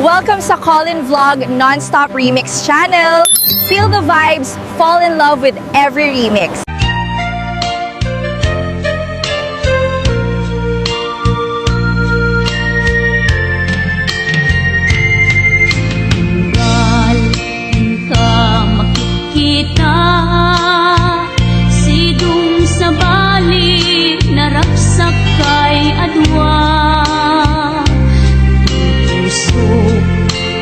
Welcome sa Colin Vlog Non-Stop Remix channel. Feel the vibes, fall in love with every remix. Makikita sidong sa bali narapsak kay adwa puso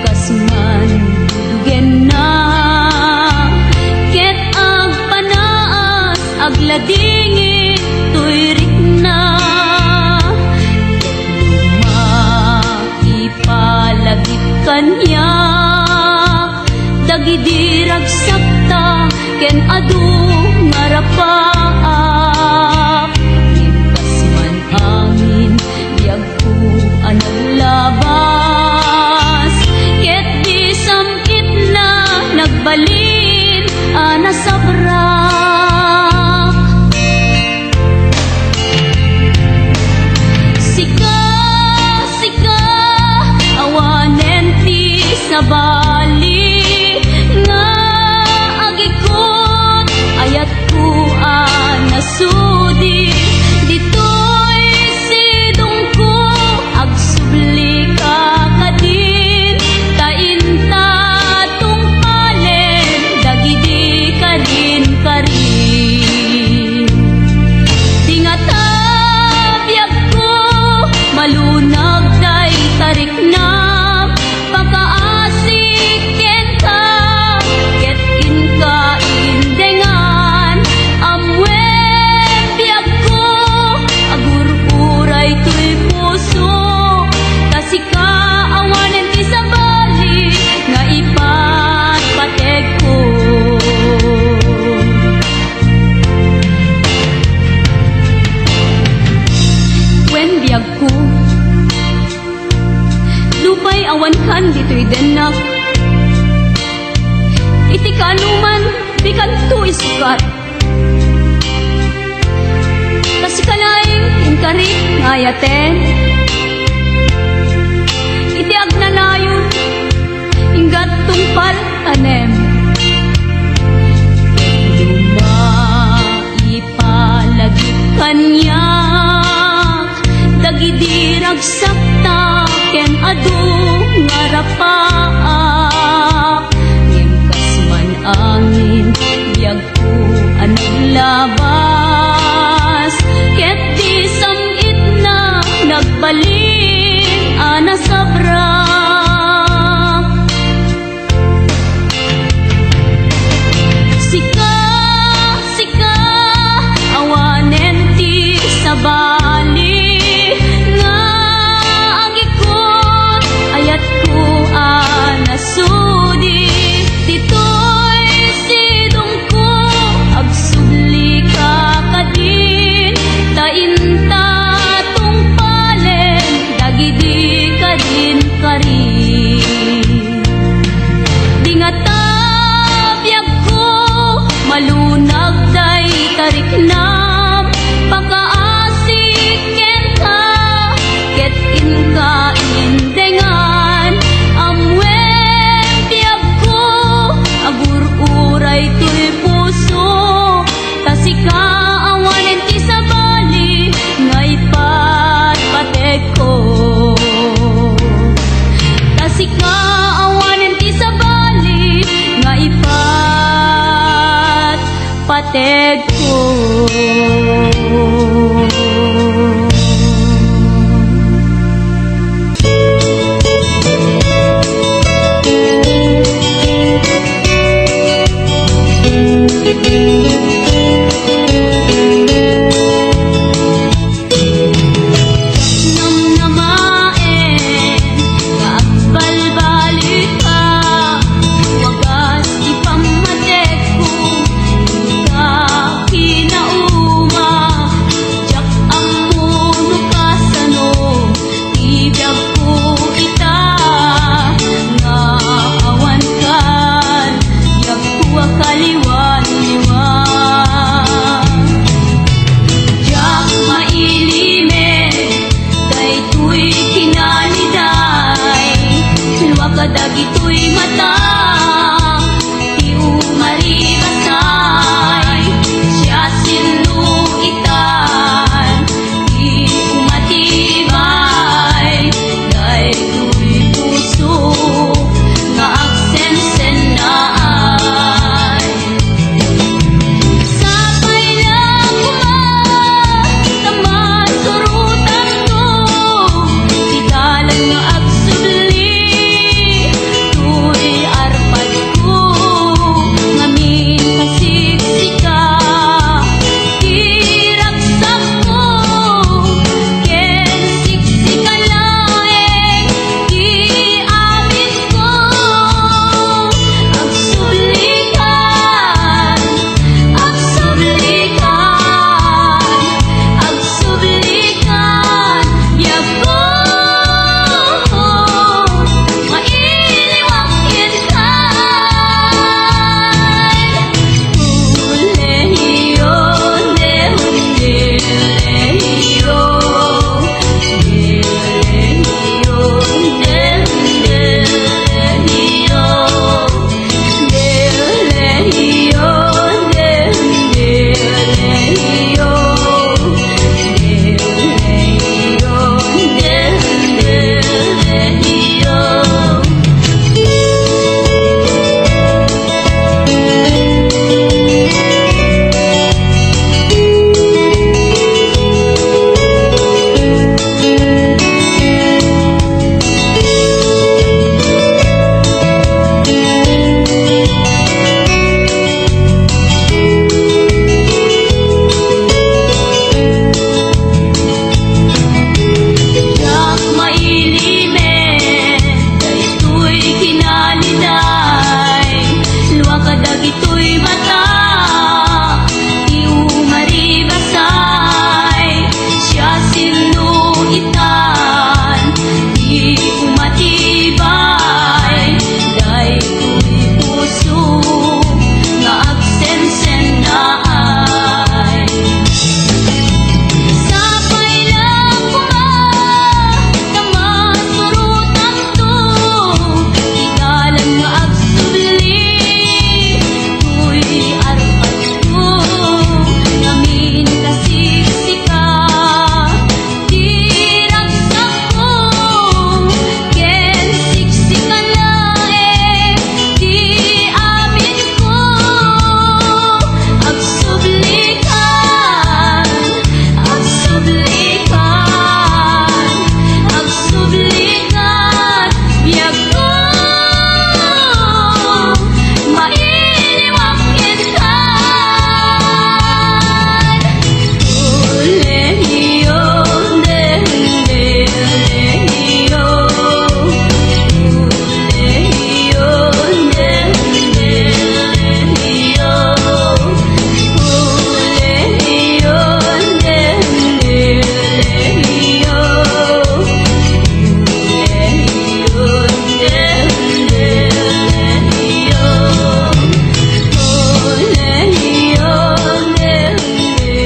kasman dugen na ket ag panaas ag ladingit tuyrik na maipalagit kanya dagidirag sakta ken adu ngarapaak limpas man angin biyag ko anaglabas ket di samkit na nagbalin ana sabrak sika sika awanen ti sa bali sudi ditoy sidong ko ag subli ka kadin kainta tung palen dagidi kadin karin dingata biag ko malunag day tarik na pakaasik ken ka ket in ka indengan amwe sika awanen ti sa bali nga ipat patek ko wen biag ko lupay awan kan dito'y denak iti kanuman bikan to isukat kasi kalaing inkarik ngayaten iti agnanayon inggat tungpal tanem maipalagit kanyak dagidirag sakta ken adu ngarapaak ngimkas man angin biyag ko anaglabas ket di samit na nagbalin ana sabrak sika sika awanen ti sa bali nga agikot ayat ko ana sudi ditoy sidong ko ag subli ka kadin tainta tung palen dagidi kadin karin dingata biag ko malunag day tarik na pakaasik ken ka ket in ka indengan amwen biag ko agur-uray to'y puso tasika awanen ti sa bali nga ipat patek ko tasika awanen ti sa bali nga ipat patek ko Kinauma kadag ito'y mata. Di umaribasay, siya sinuitan. Di umatibay, dahil'y puso nga agsensenay. Sapay lang naman surutan ko, ikalan nga agsubli. Tuy arpad ko, ngamin kasigsika. Diragsak ko, ken sigsika laeng. Di amin ko, agsublikan. Agsublikan, biyag ko, mailiwang kintan. Hulehiyo, dehundehiyo, dehundehiyo, dehundehiyo, dehundehiyo, dehundehiyo, yak mailimen, dahito'y kinaliday. Luwa kadag ito'y mata, di umaribasay, siya sinuitan. Di umatibay, dahil'y puso nga agsensenay. Sapay lang naman surutan to, ikalan nga agsubli. Tuy arpad ko, ngamin kasigsika. Diragsak ko, ken sigsika laeng. Di amin ko, agsublikan. Agsublikan, biyag ko, mailiwang kintan. Hulehiyo, dehundehiyo, hulehiyo, dehundehiyo, hulehiyo, dehundehiyo,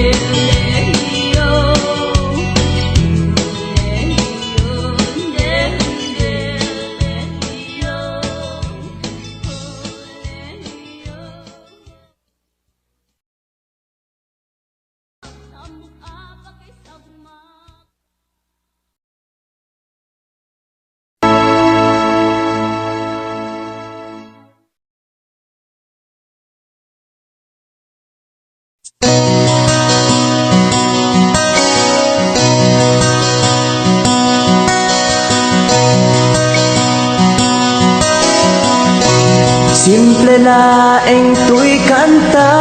Simple laeng tuy kanta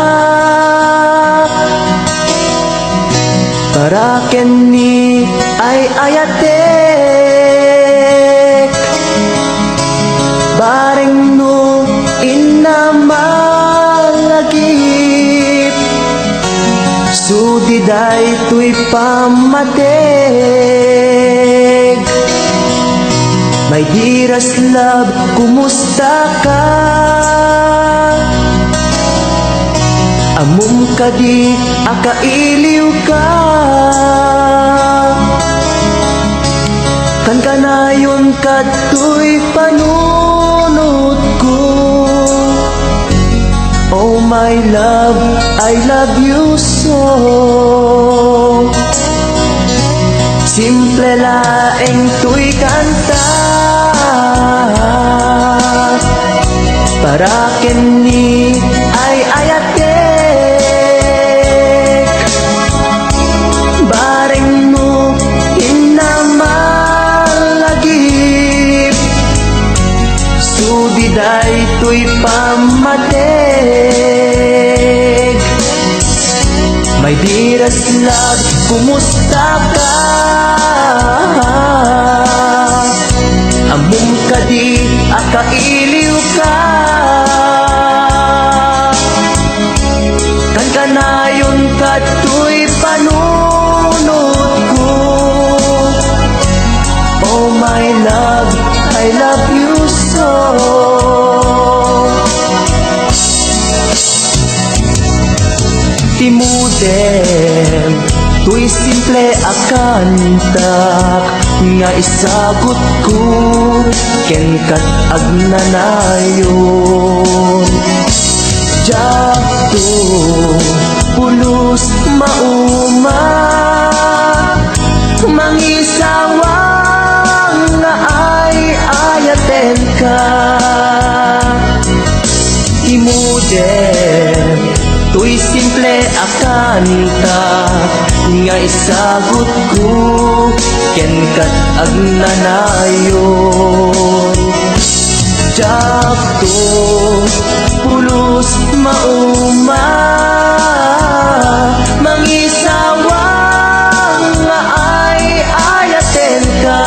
para kenni ay ayatek bareng no inamalagip sudiday tuy pamatek. My dearest love, kumusta ka? Amum ka di akailiw ka. Kan kanayon kato'y panuno my love, I love you so. Simple laeng tuy kanta para kini ay ayatek. Bareng mo inamalagip, sudiday tuy pamatek. My dearest love, kumusta ka? Among kadi akailiw ka. Kan kanayon kato'y panunod ko. Oh my love, I love you so. Timudem, tuy simple akantak nga isagot ko ken kat agnanayon. Jakto pulos mauma mangisawang nga ay ayaten ka. Timudem, tuy simple akanta nga isagot ko ken kat agnanayon. Jakto pulos mauma mangisawang nga ay ayaten ka.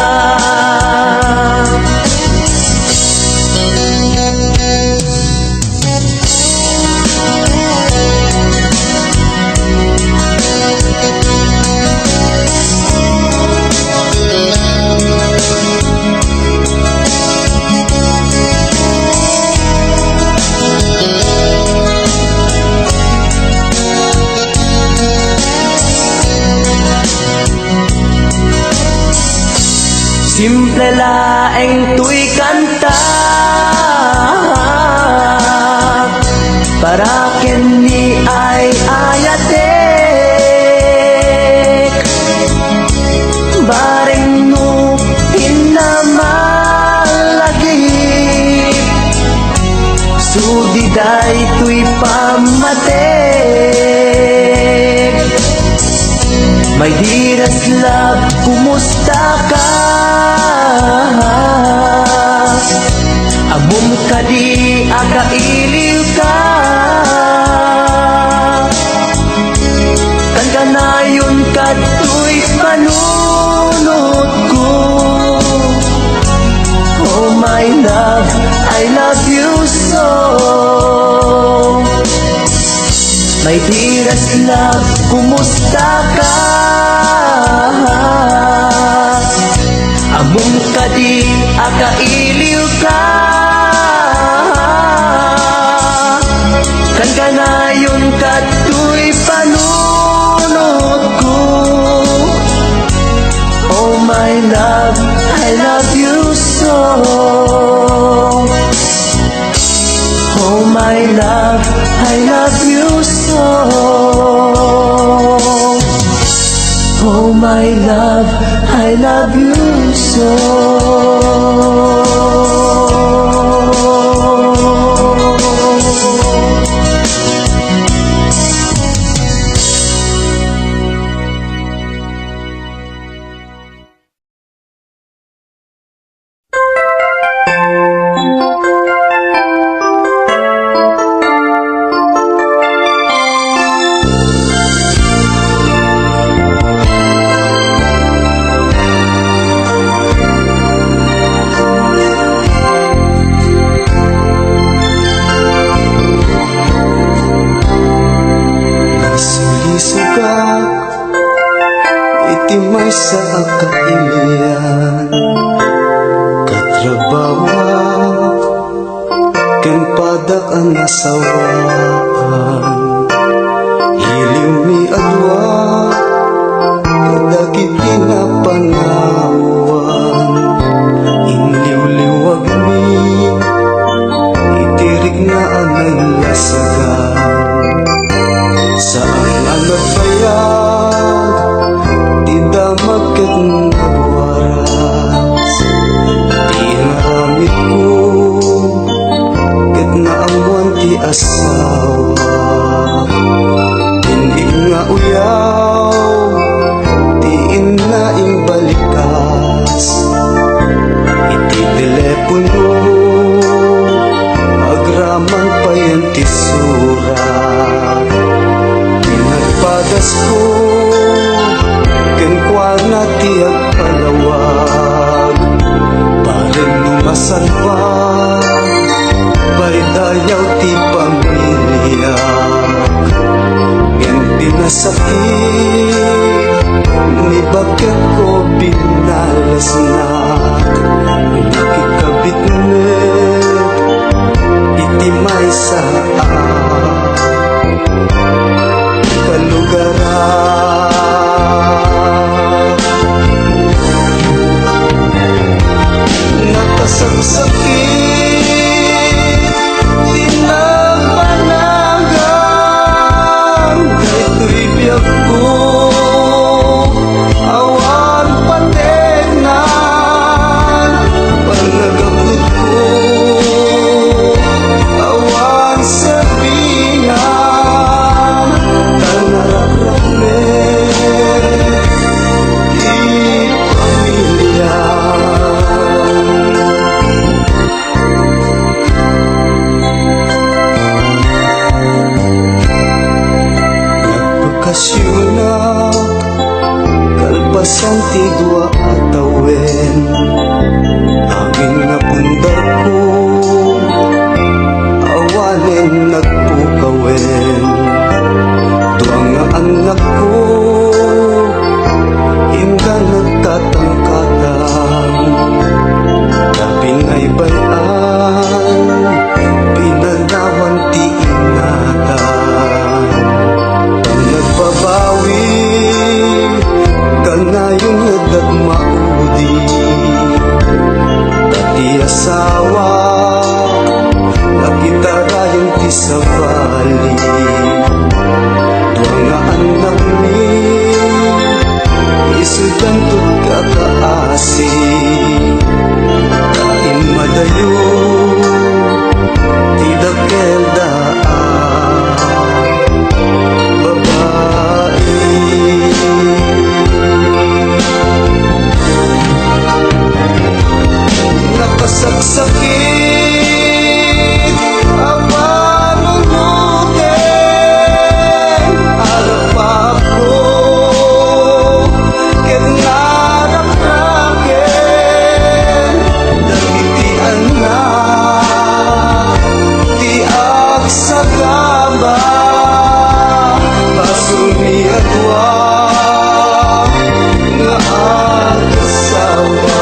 Simple laeng tuy kanta para kini ay ayatek. Bareng mo inamalagip, sudiday tuy pamatek. My dearest love, kumusta ka? Among kadi akailiw ka. Kan kanayon kato'y panunod ko. Oh my love, I love you so. My dearest love, kumusta ka? Among kadi akailiw ka. Kan kanayon kato'y panunod ko. Oh my love, I love you so. Oh my love, I love you so. Oh my love, I love you so. Itimay sa akailian katrabawa ken padak ang nasawaan. Iliw mi adwa kadagit pinapangawan. Inliw-liwag mi itirig na ang lasagan. asan pa balidayaw ti pamilya ngem pinasakit ni bagkat ko binalas na nakikabit iti may saa kalugaran nakasagsakit tinapanagang daytoy biyak ko awan pategnan panagabot ko awan sabingan tanarakrame di pamilya nagpakasyunak kalpasan ti dua atawen angin nga pundar ko awanen nagpukawen duwang nga anak ko hingga nagtatangkatang labing ay bayan pinanawan ti ingatan ang nagbabawi kanayong nagdagmaudi dati asawa nakita rayon ti sa bali duwang nga anak ni isudan tut kakaasi kain madayo ti dakel daan babae nakasagsakit apanunuten alapap ko ket narakraken dagitian na ti agsagaba pasumiadwa nga agasawa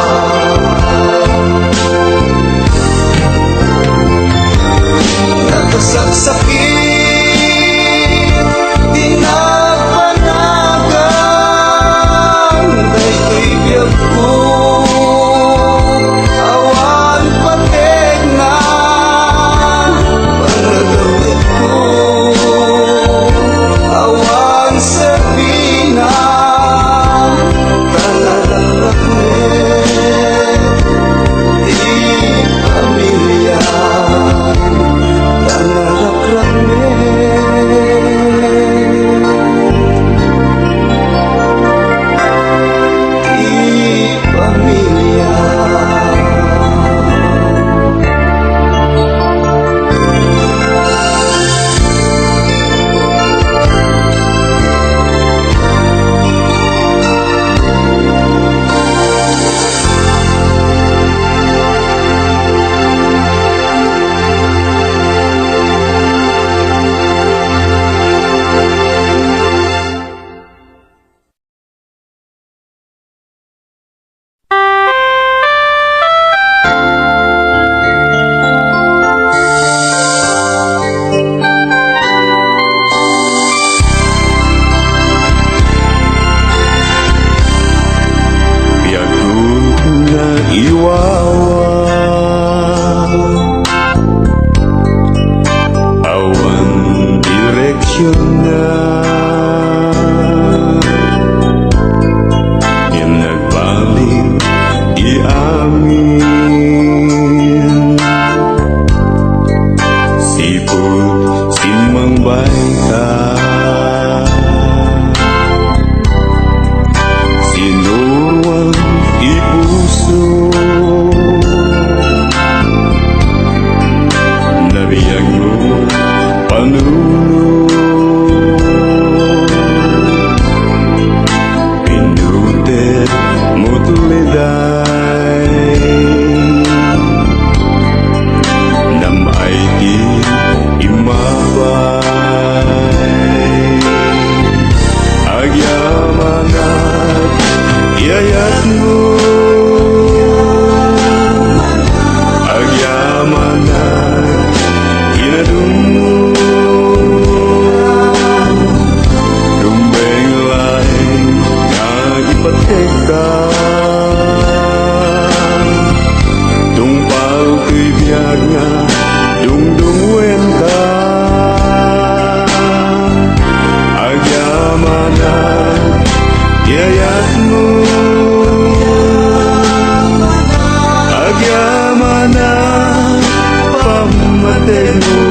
eterno.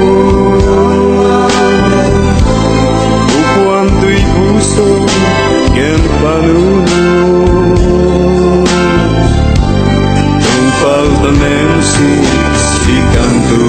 Upuanto'y puso ken panunos. Tungpal tanem si kanto.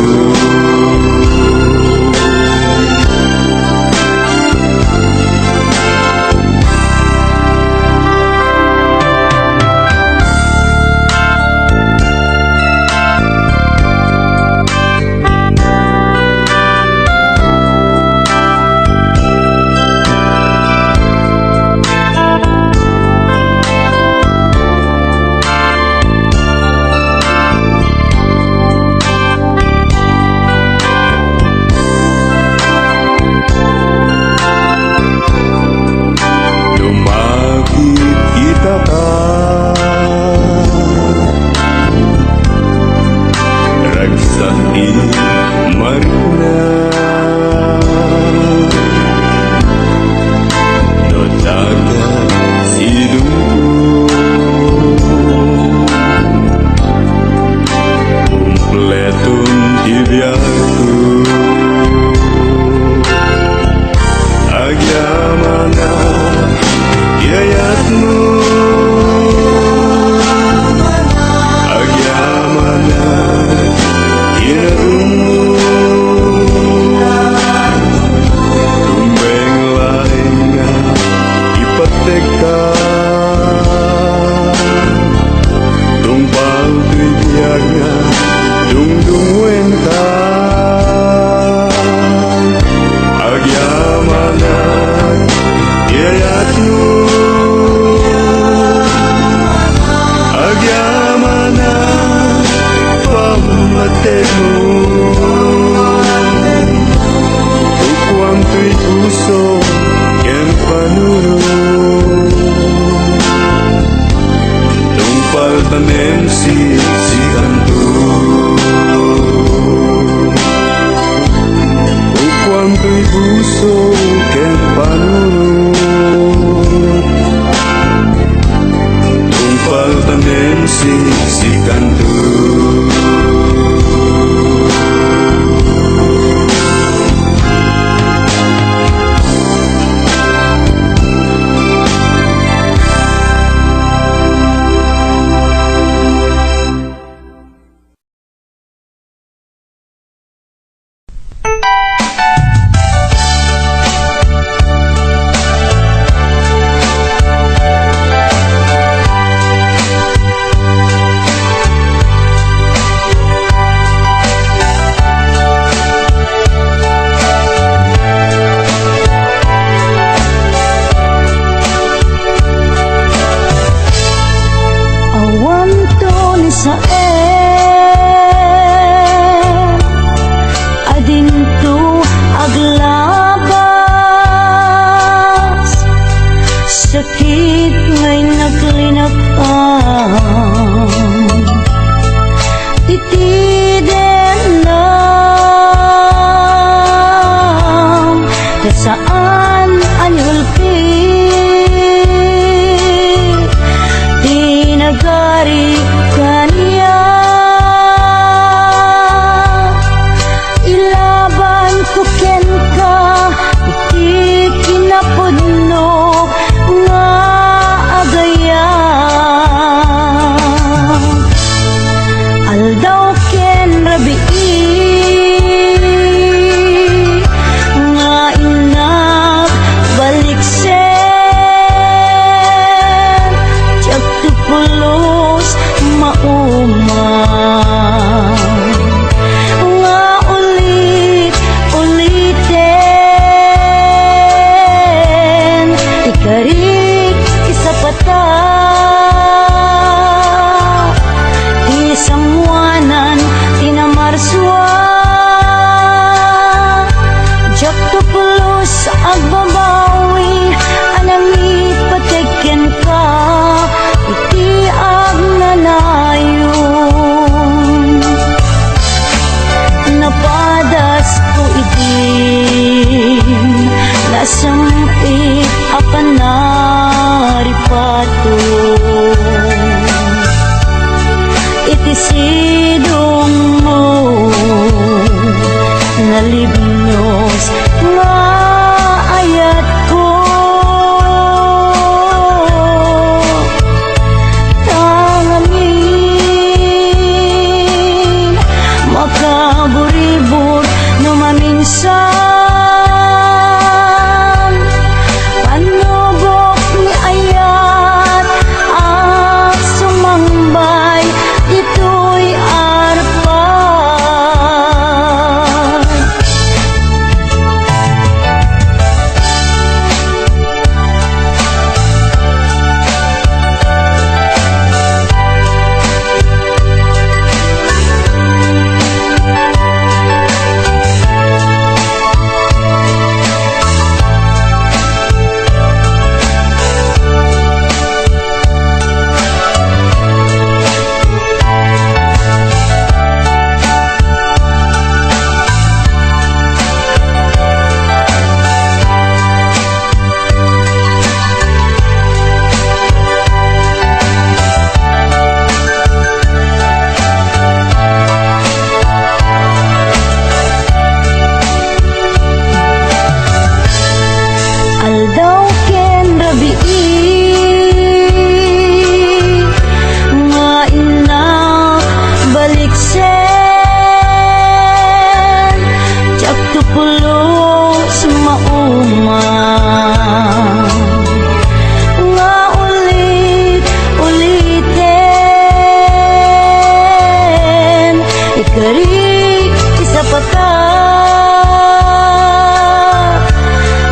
gari isa pata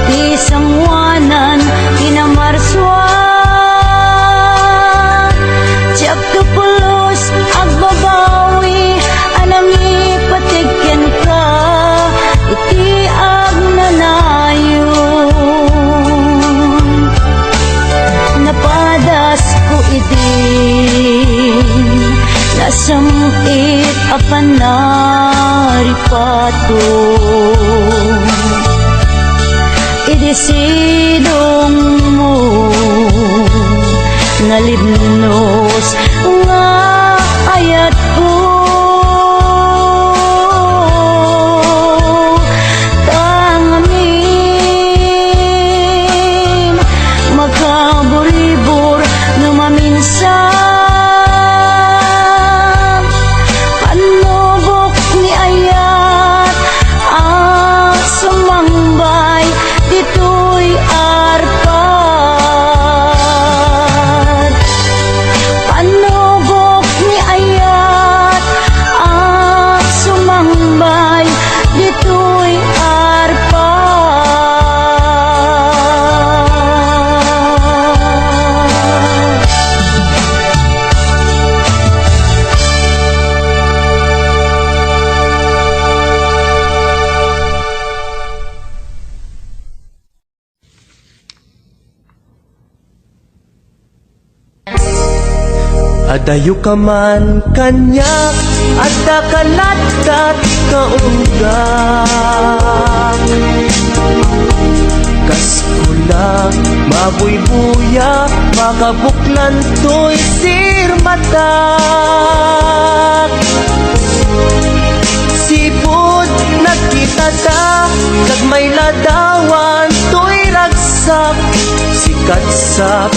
di sangwanan kinamarswa tiyak tupulos agbabawi anangi patigyan ka iti agnanayon napadas ko idin nasamit apan naripato idisidong mo nalibnos nga ayat ko tangamin magkaburibor na maminsan panubok ni ayat ang sumambay dito'y arpat panubok ni ayat ang sumambay dito'y arpat Adayo ka man kanyak at dakalatat kaunggak Kaskula mabuybuya makabuklan to'y sirmatak Sipod nakita ta kag may ladawan to'y ragsak Sikat sa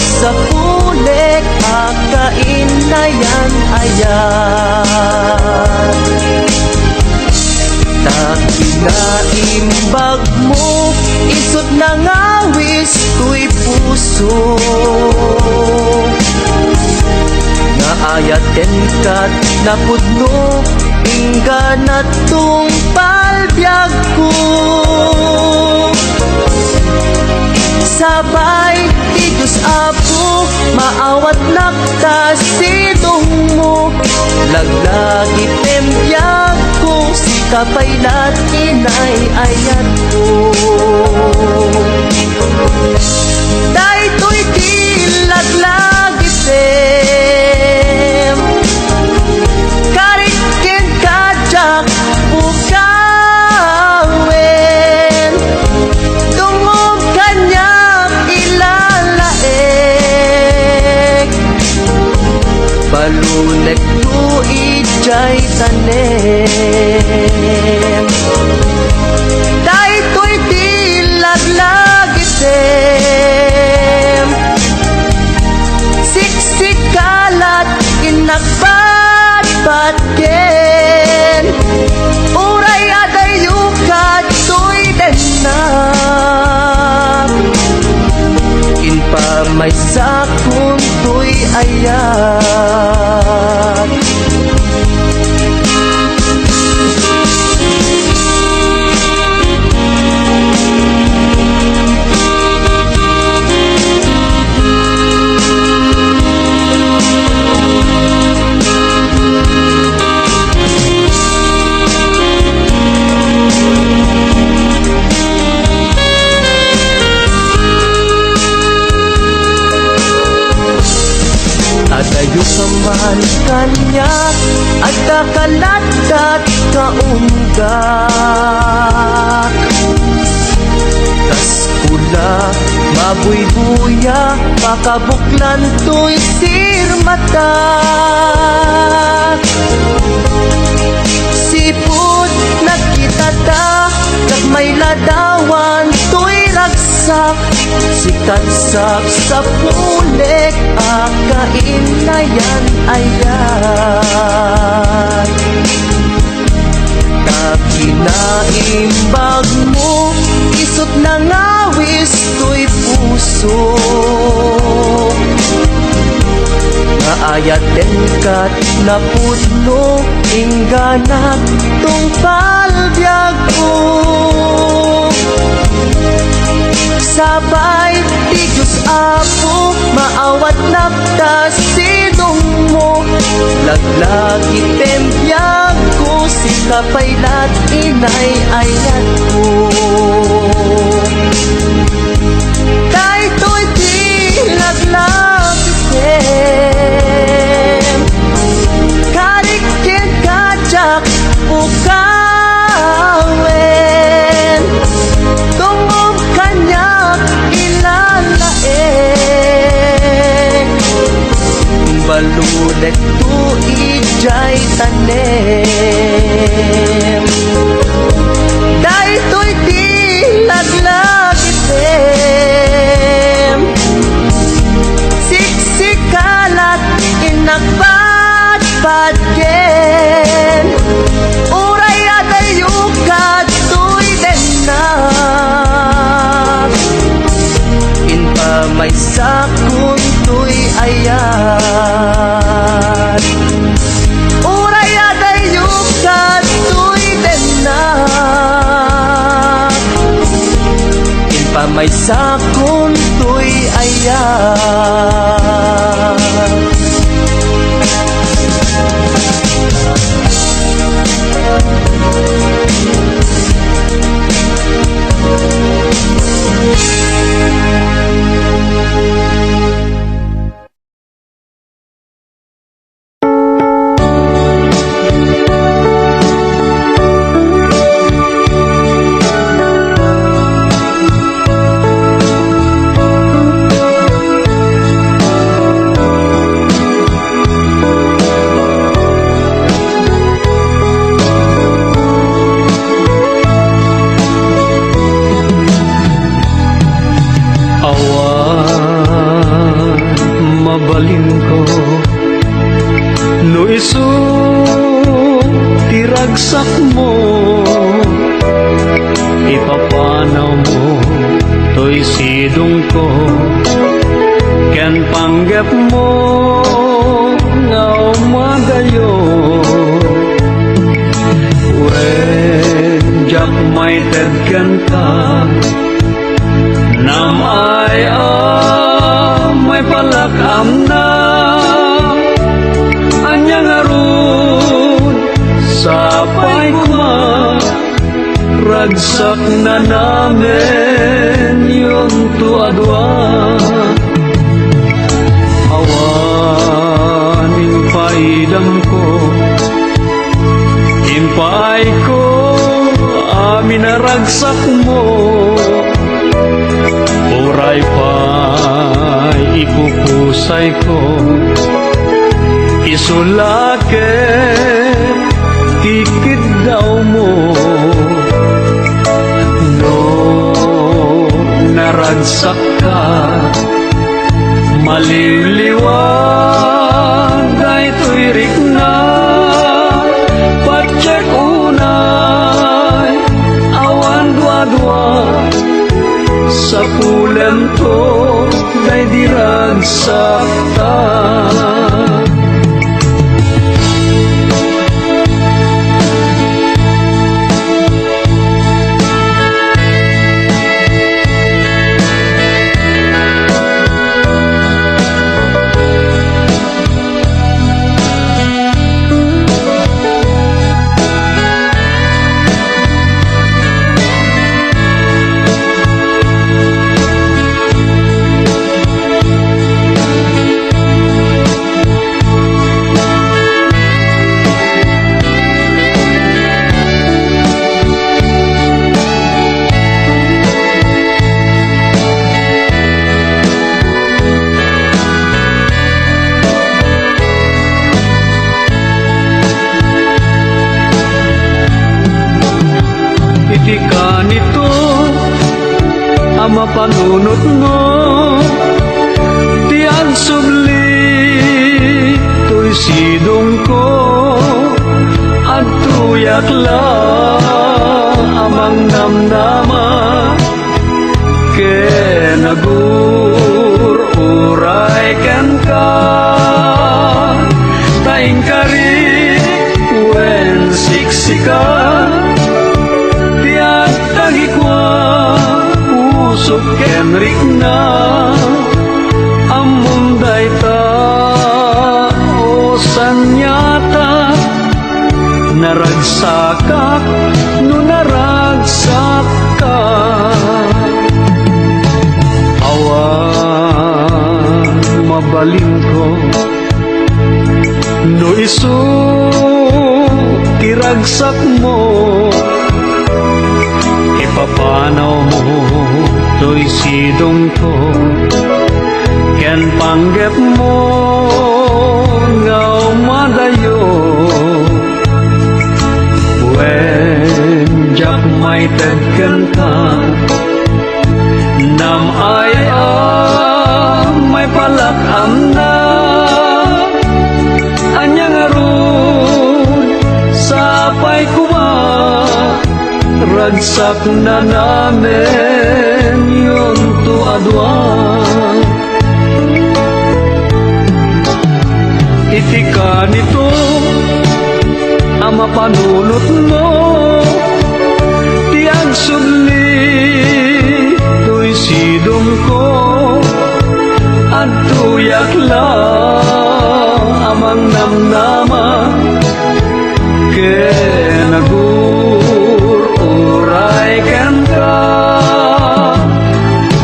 pulik akain na yan ayan Takinaimbag mo isot na ngawis to'y puso Naayaten kat napudno ingga na tong palbyag ko Sabay ti Diyos Apo maawat nakta sidong mo Laglagi pempyag ko si kapaylat inay ayat ko Daytoy di laglagi pem Karikin kajak bukawen Tungog kanyang ilalaek Palunek ko ijay tanem Daytoy di laglagi tem Siksik kalat inagbatbatken Uray adayo kato'y denak Inpamay sakon to'y ayat Adayo ka man kanyak at dakalatat kaunggak Kaskula mabuybuya makabuklan to'y sirmatak Sipod nakita ta kag may ladawan to'y ragsak Sikat sa pulik akain na yan ayan Takinaimbag mo isot na ngawis to'y puso ayaten kat napudno ingganak tungpal biag ko sabay ti Diyos Apo maawat naptas sinong mo laglagi tempyag ko si kapaylat inay ayat ko daytoy di laglagi tem karikit kajak ukawen tungom kanyak ilalaeng balulet tu ijay tanem daytoy di laglagi tem siksikalat inagbatbat ken uray adayukat tuy denak inpa may sakun tuy ayat uray adayukat tuy denak inpa may sakun tuy ayat mabalin ko no isu tiragsak mo ipapanaw mo to'y sidong ko ken panggap mo nga umagayo when jak may tedkan ka nam ay may palakam na anyang arun sapay kuma ragsak na namin yung tuadwa awan impaidam ko impay ko amin na ragsak mo uray pa'y ipupusay ko isulake kikid daw mo no naragsak ka maliliwag ay tuirik na patsek unay awan dua-dua sa pulam to day diragsak ta iti ka nito ang mapanunot mo tiyan subli to'y sidong ko at tuyak lang amang namnama kenagur uray ken ka Taing kari wen siksika tiag tangi kwa usok kenrik na among dayta o sanyata naragsakak no naragsak ka awan mabalin ko no isu tiragsak mo ipapanaw mo to'y sidong ko ken panggep mo ngaw madayo wen jak may tagkan ka nam ay may palakam na anyang aron sapay kuma ragsak na namin yun to adwa itika nito ang mapanunot mo tiag sudli to'y sidong ko at tuyak lang amang namnama kenagur-uray kan ka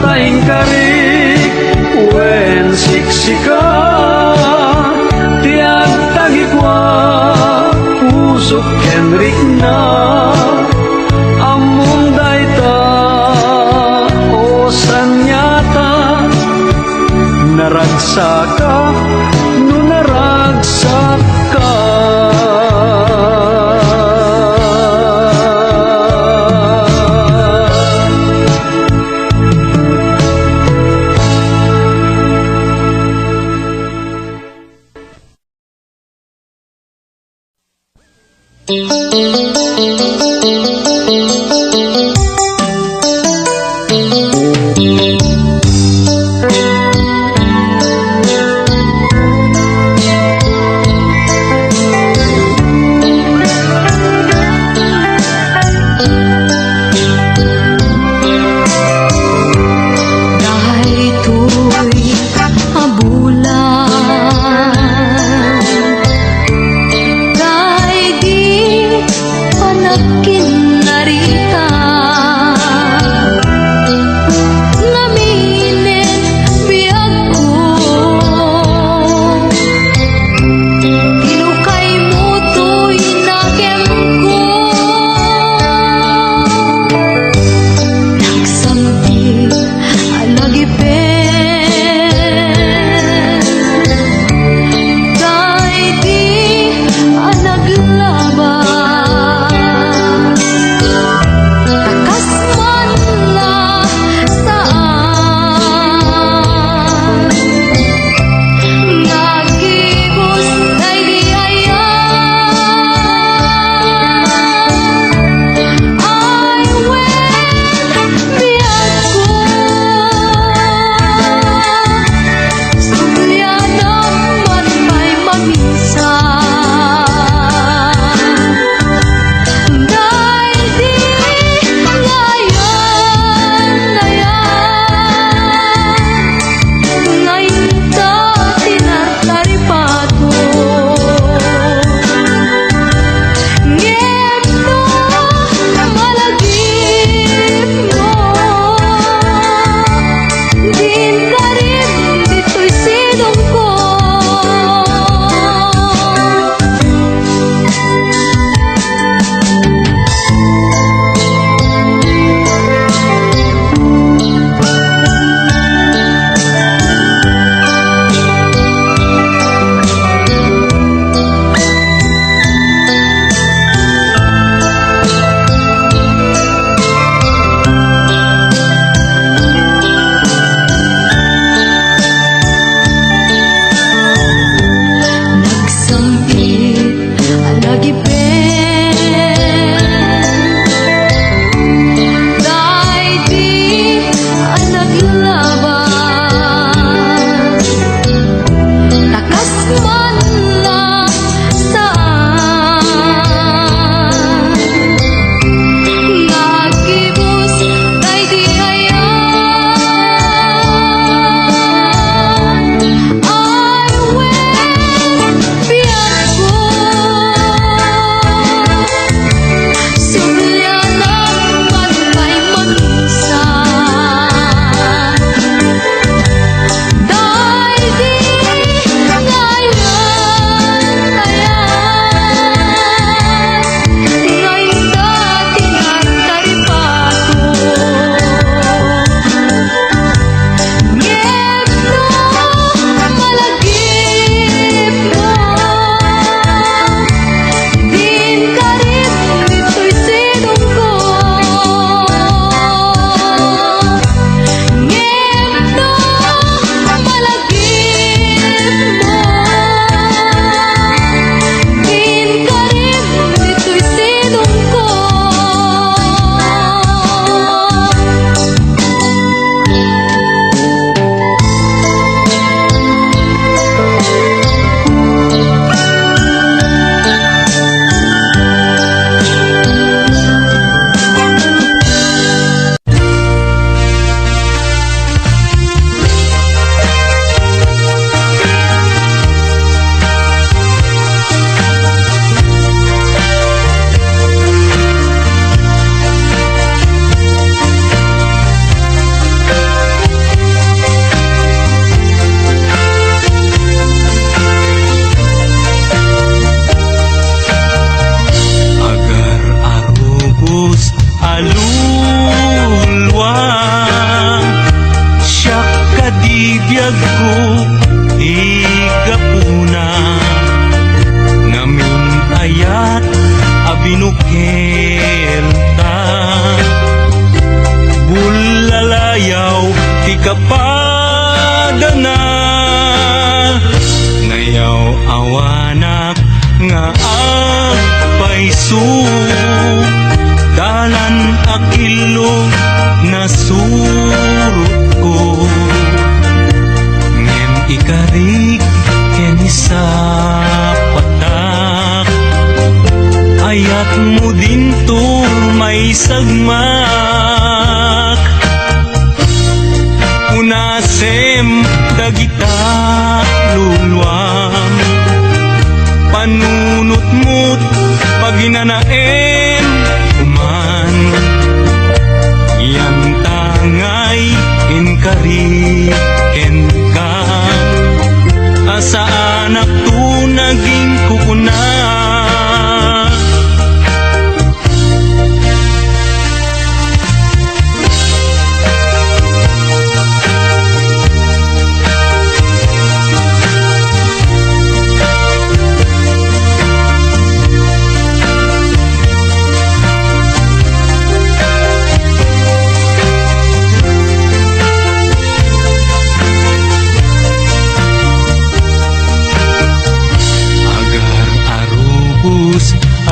taing karik wen siksika tiag tagikwa usok kenrik na among dayta o sanyata naragsaka no naragsak ka Kay di panakin binukelta. Bulalayaw ti kapadana, ngayaw awanak nga agpaisu. Dalan akilo na surut ko, ngem ikarig keni sa patak. Ayat mo din to may sagmak, unasem dagita luluam. Panunot mo't paginanaem uman, yan tangay inkari enka. Asa anak tu naging kukuna,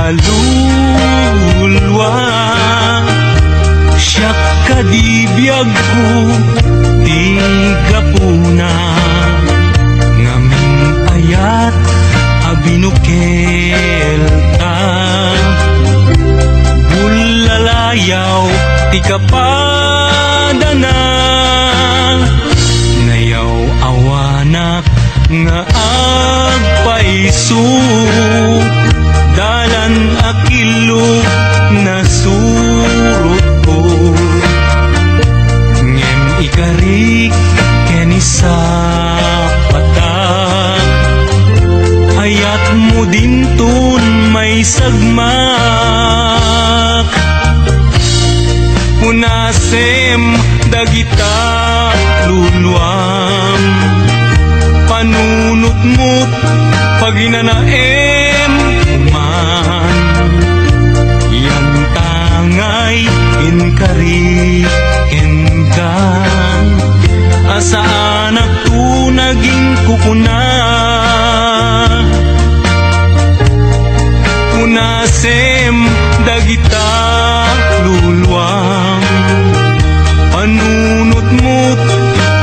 alulwa. Siya kadibiyag ko di gapuna, ngaming ayat abinukelta. Bulalayaw ti kapadana, ngayaw awanak nga agpaisu. Dalan akilo na surut ko, ngem ikarig keni sa patak. Ayat mo din tun may sagmak, unasem dagita luluam. Panunot mo't paginanaem uman, yan tangay inkari enkan. Asa anak tu naging kukuna, unasem dagita luluam. Panunot mo't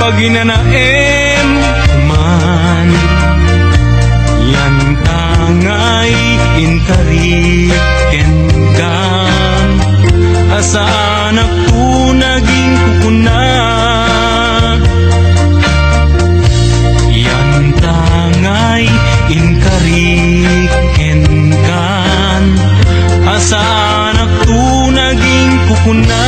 paginanaem uman, yan tangay inkari enkan. Asa anak tu naging kukuna, yan tangay inkari enkan. Asa anak tu naging kukuna.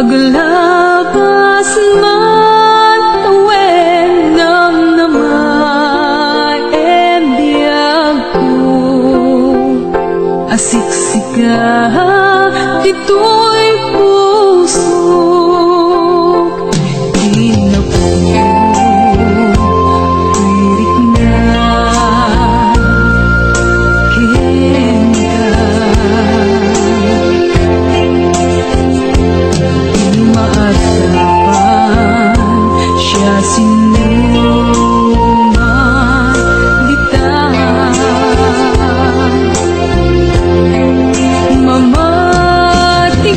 Aglabas man awen ngam namay embiyag ko, asiksika dito'y puso. Di na po pirik na kenda. Mamati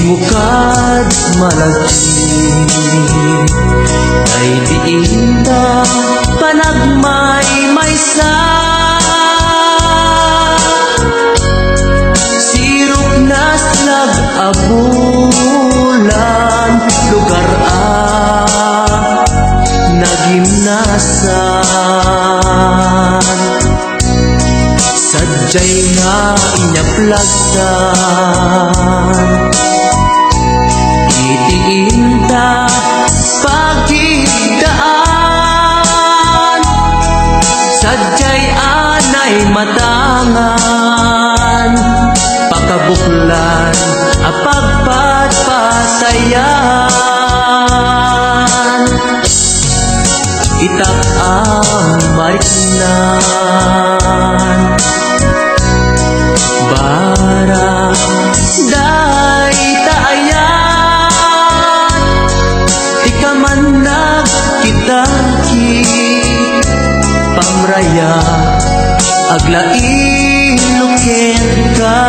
mukad malagi ay diinta panagmay maysa sirok nas nag-abulan lugar nagimnasan sadyay nga inyaplagtan itiinta pagigdaan sadyay anay matangan pakabuklan apagpatpatayan itak ang mariknan bara day taayan di ka man nagkitaki pamraya aglain ka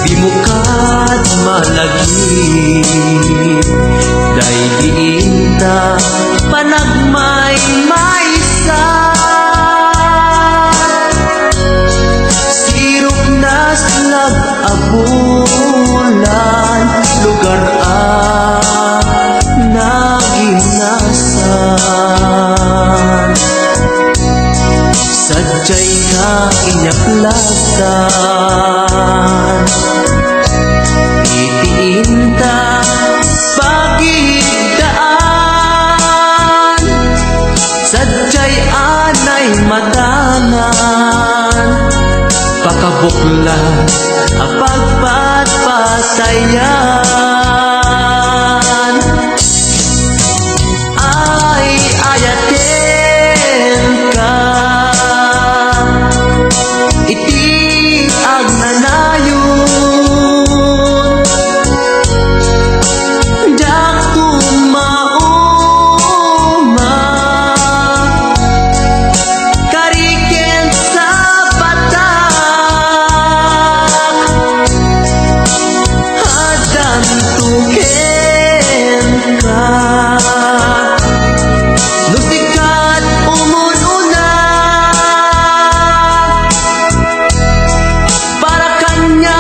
di mukad malagi day diinta panagmay maysa sirok nas nag-abulan lugar naginasan sadyay nga inyaplagtan itiinta pagigdaan sadyay anay matangan pakabuklan apagpatpatayan ay ayaten ka iti agnanayon dakto mauma kariken sa patak hadan tuken ka nusikat umununa para kanya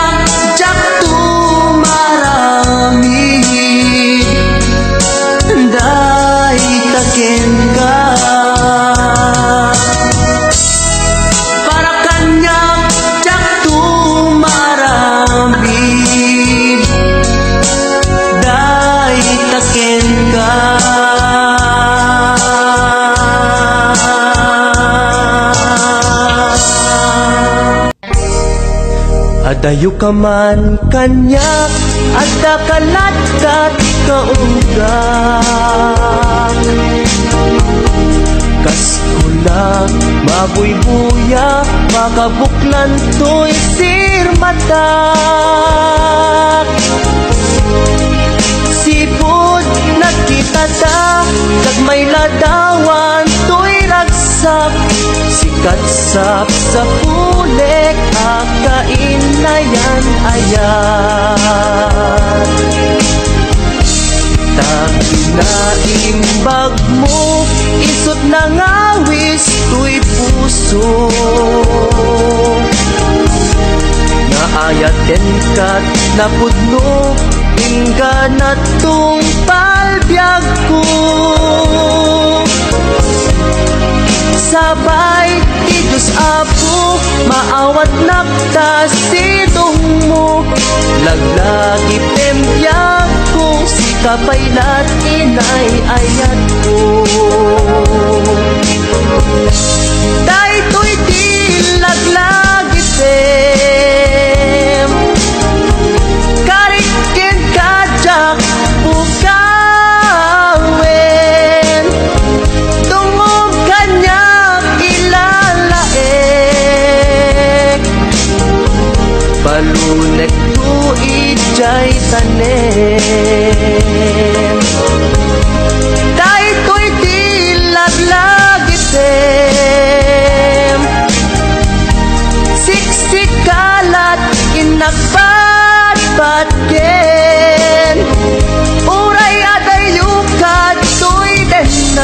jak tumarami day taken ka para kanya jak tumarami day taken ka adayo ka man kanyak adda kalat kat kaunggak kaskula mabuybuya makabuklan to'y sirmatak sipod nakita ta kagmay ladawan to'y ragsak sikatsap sa pulek akain na yan ayan taginaimbag mo isot na ngawis to'y puso naayaten kat napudno ingga na tong palbyag ko sabay ti Diyos Apo maawat naktas itong mo laglagi pembiyag ko si kapaylat inay ayat ko daytoy di laglagi tem karikin kajak bukawen tungog kanya ilalaek balunek tu ijay tanem daytoy di laglagi tem siksik kalat in inagbatbatken uray aday yukat to'y denap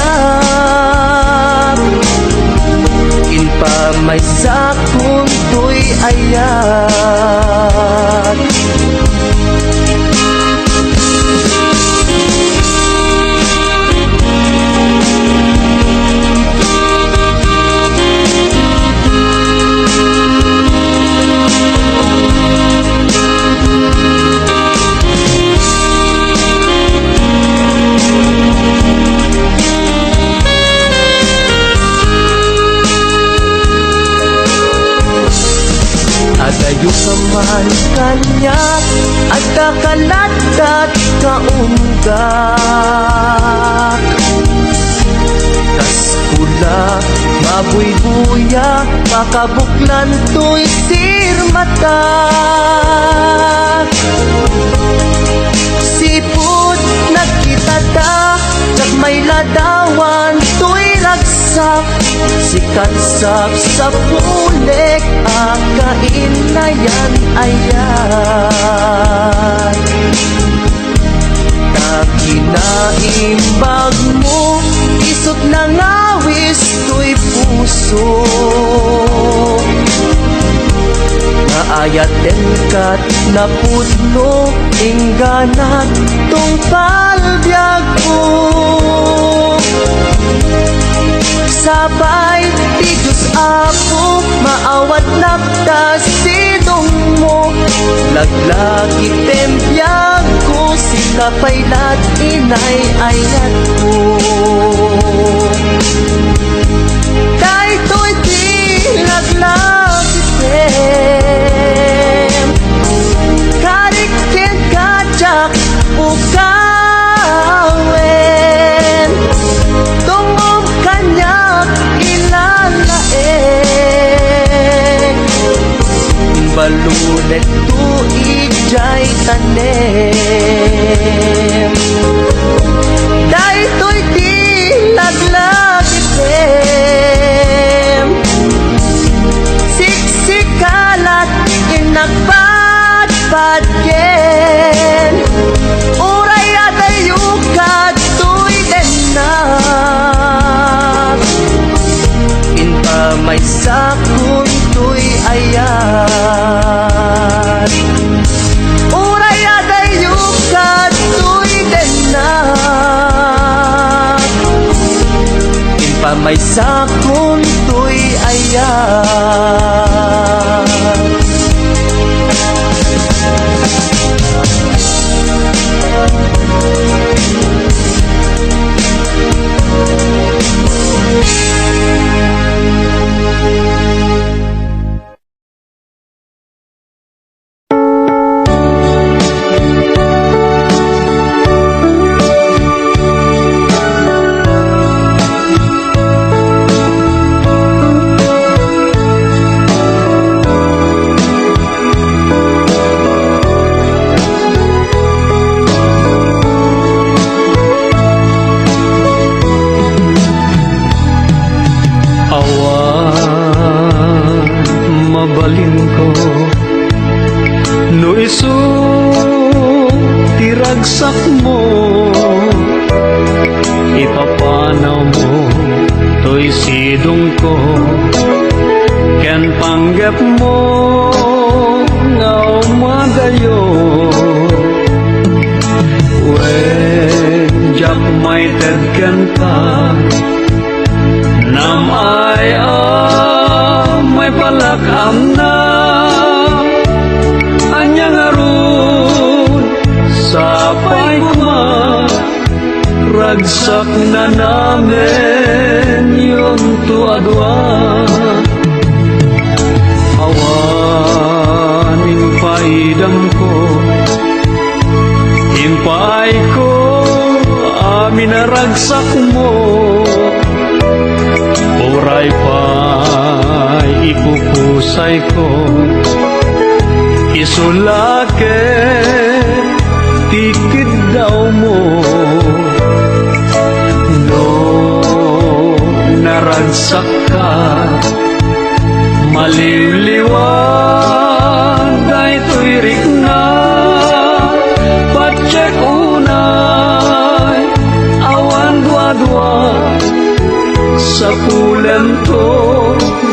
inpamay sakon to'y ayat Adayo kaman kanya at kakalatat kaundak kas kula mabuybuya makabuklan to'y sirmata sipot nagkitata nagmay ladawan to'y ragsak sikat sa pulik akain na yan ayan kakinaimbag mo isot na ngawis to'y puso naayaten kat na pudno ingganat tong palbyag ko sabay ti Diyos ako maawat napta sidong mo laglagi tempyag ko si kapaylat inay ayat ko kahit to'y di laglagi tem karikin kajak ukawen tungom kanyak ilalaeng balunet tuig jay tanem dahil to'y di laglagipem siksikalat inagbatbatken uray atayukat to'y denap inpamay sakon to'y ayat uray atayukat to'y denap inpamay sakon to'y ayat mabalin ko no isu tiragsak mo ipapanaw mo to'y sidong ko ken panggap mo nga umadayo when jak may tedken ka nam ay may palakam na anyang arun sapay kuma ragsak na namin yung tuadwa awan impaidam ko impay ko amin na ragsak mo oray pa'y ipupusay ko isulake tikid daw mo no naragsak ka Maliliwan ay tuwirik na Patsek unay awan dua-dua Sa pulan to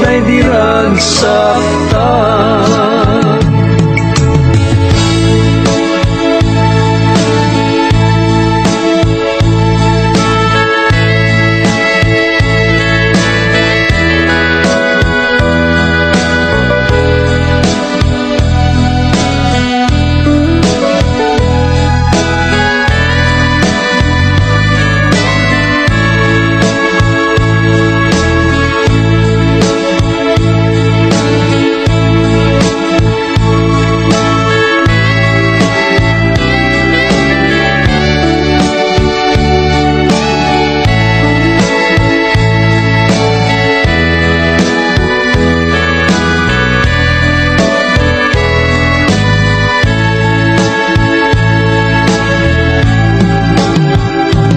ay diragsakta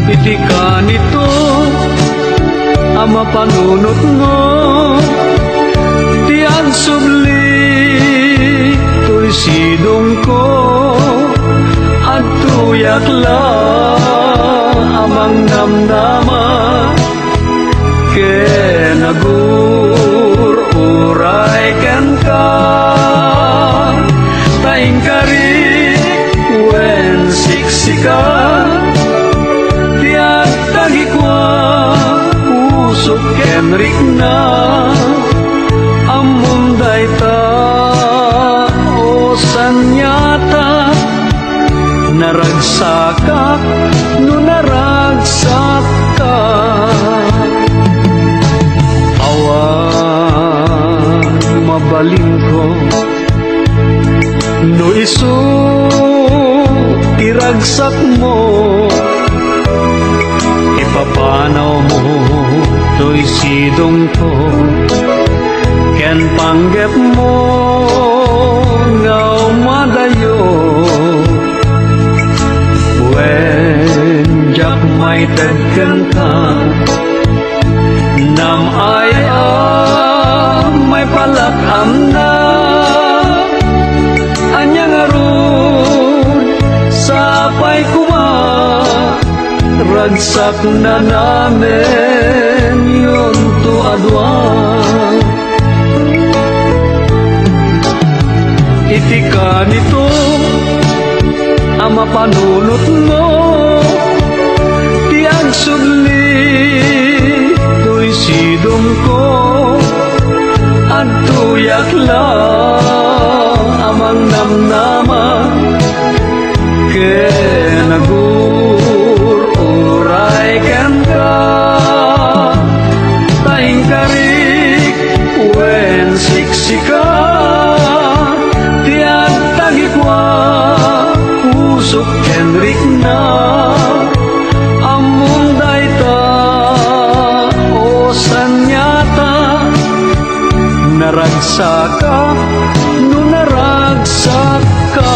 Iti ka nito ang mapanunot mo Tiyan subli to'y sidong ko At tuyak lang amang namnama Kenagur uray ken ka Taing kari wen siksika Usok kenrik na Amon dayta O sanyata Naragsaka No naragsaka Awan mabalin ko No isu Iragsak mo Ipapanaw mo to'y sidong ko Ken panggep mo ngaw madayo When jak may tagkan ka Nam ay may palakam na Anyang aron sapay kuma Ragsak na namin yun to adwa Iti ka nito ang mapanunot mo Tiyang sudli to'y sidong ko At tuyak lang amang namnama Kenagur uray ken ka Taing karik wen siksika Tiyan tagikwa usok kenrik na Amon dayta o sanyata Naragsaka no naragsaka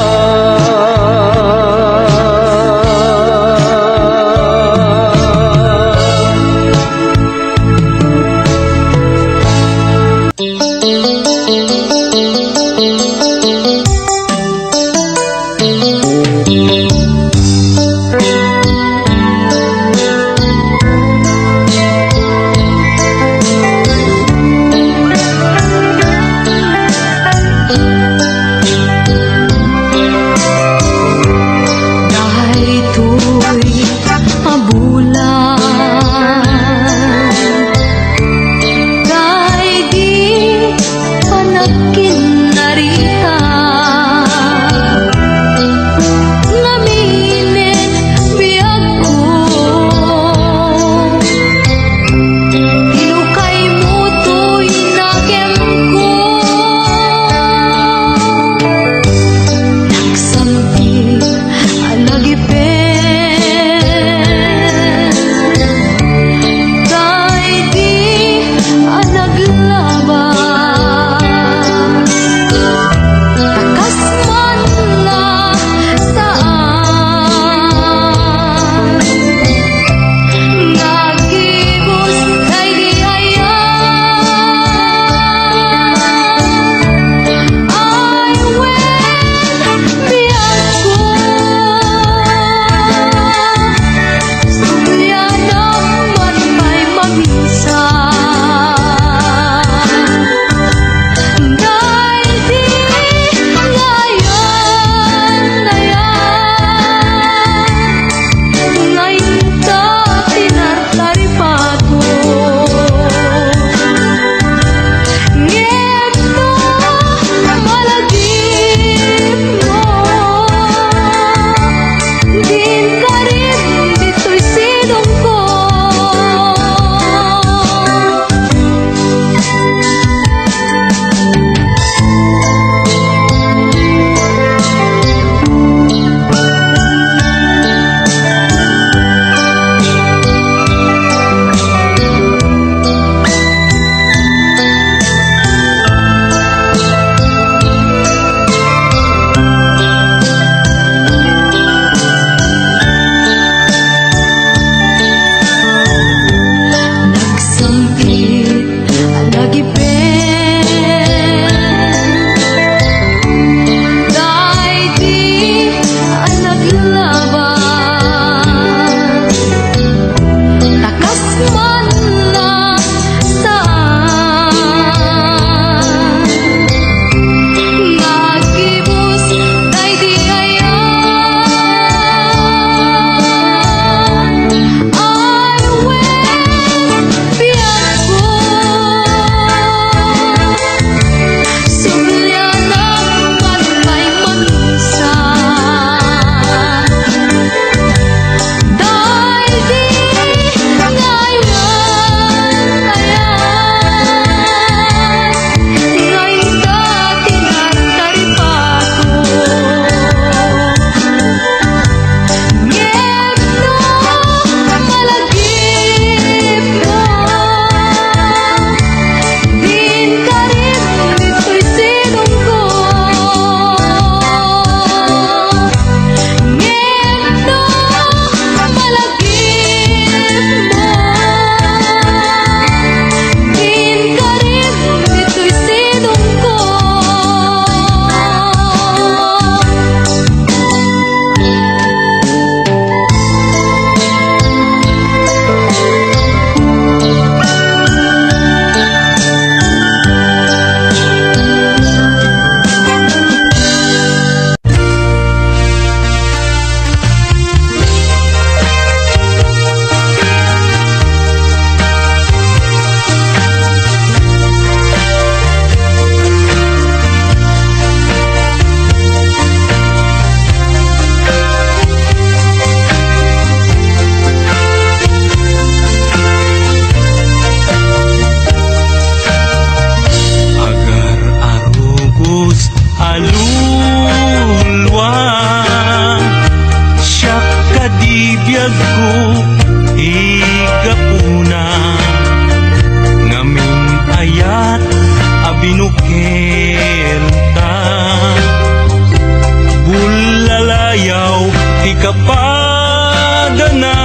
kapadana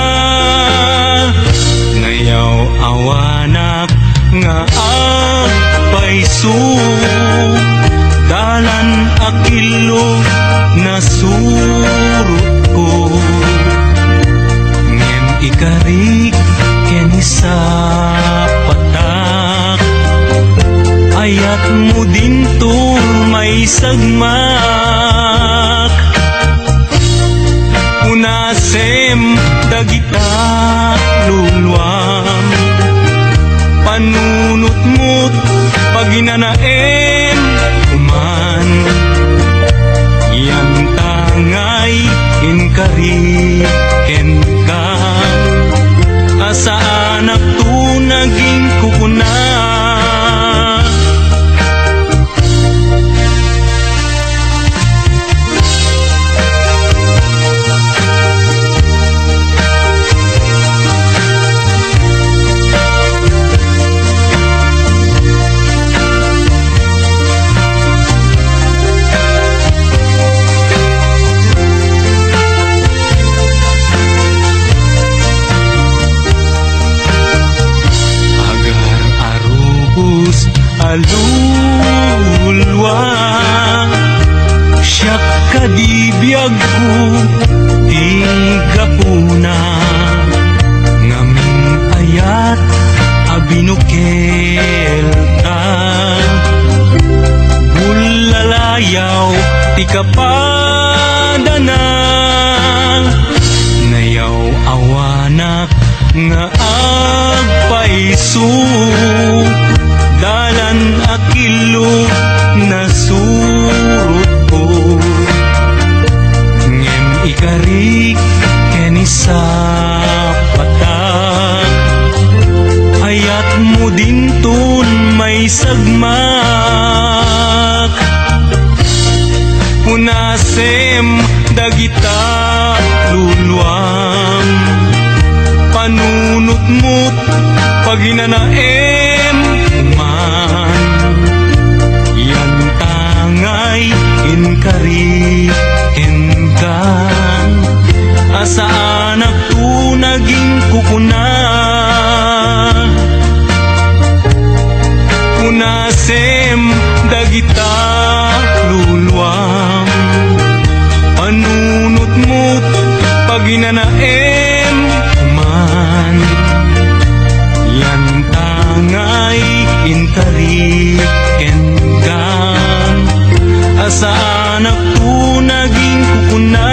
ngayaw awanak nga agpaisu dalan akilo na surut ko ngem ikarik keni sa patak ayat mo dinto may sagmak unasem dagita luluam panunot mo't paginanaem uman yan tangay inkari ka asa anak tu naging kukuna alulwa siya kadibiyag ko di gapuna ngaming ayat abinukel ta bulalayaw ti kapadana nayaw awanak nga agpaisu dalan akilo na surut ko ngem ikarik keni sa patak ayat mo dinton may sagmak unasem dagita luluam panunot mo't paginanaem uman yan tangay inkari enkan asa anak tu naging kukuna unasem dagita luluam panunot mo't paginanaem uman yan tangay inkari enkan asa anak tu naging kukuna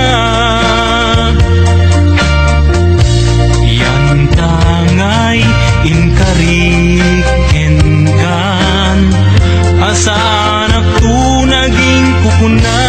yan tangay inkari enkan asa anak tu naging kukuna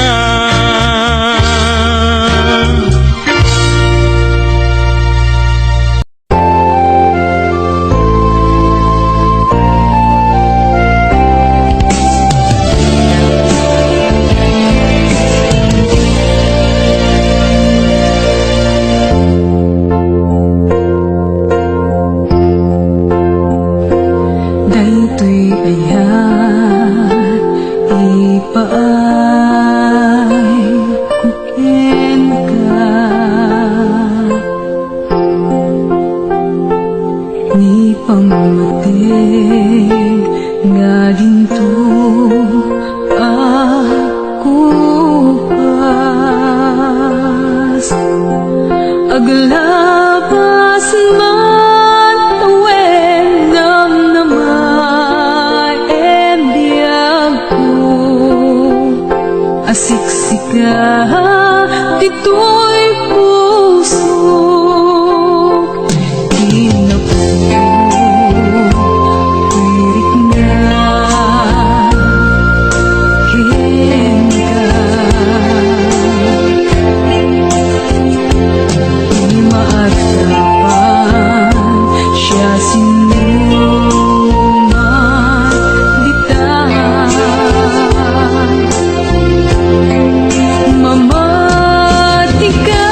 Aglabas man awen nam namay biyag ko asiksika dito'y puso Mama, di ka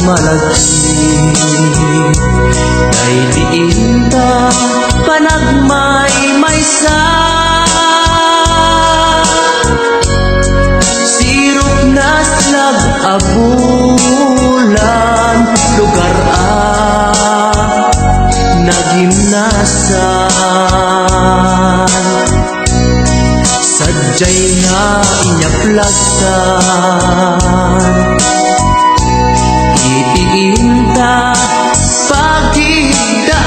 malagi kay diin ta panagmay-maysa. Sirop na slag abulan lugar nagimnasan. Sadyay nga inyaplasan, itiin ta pagigdaan.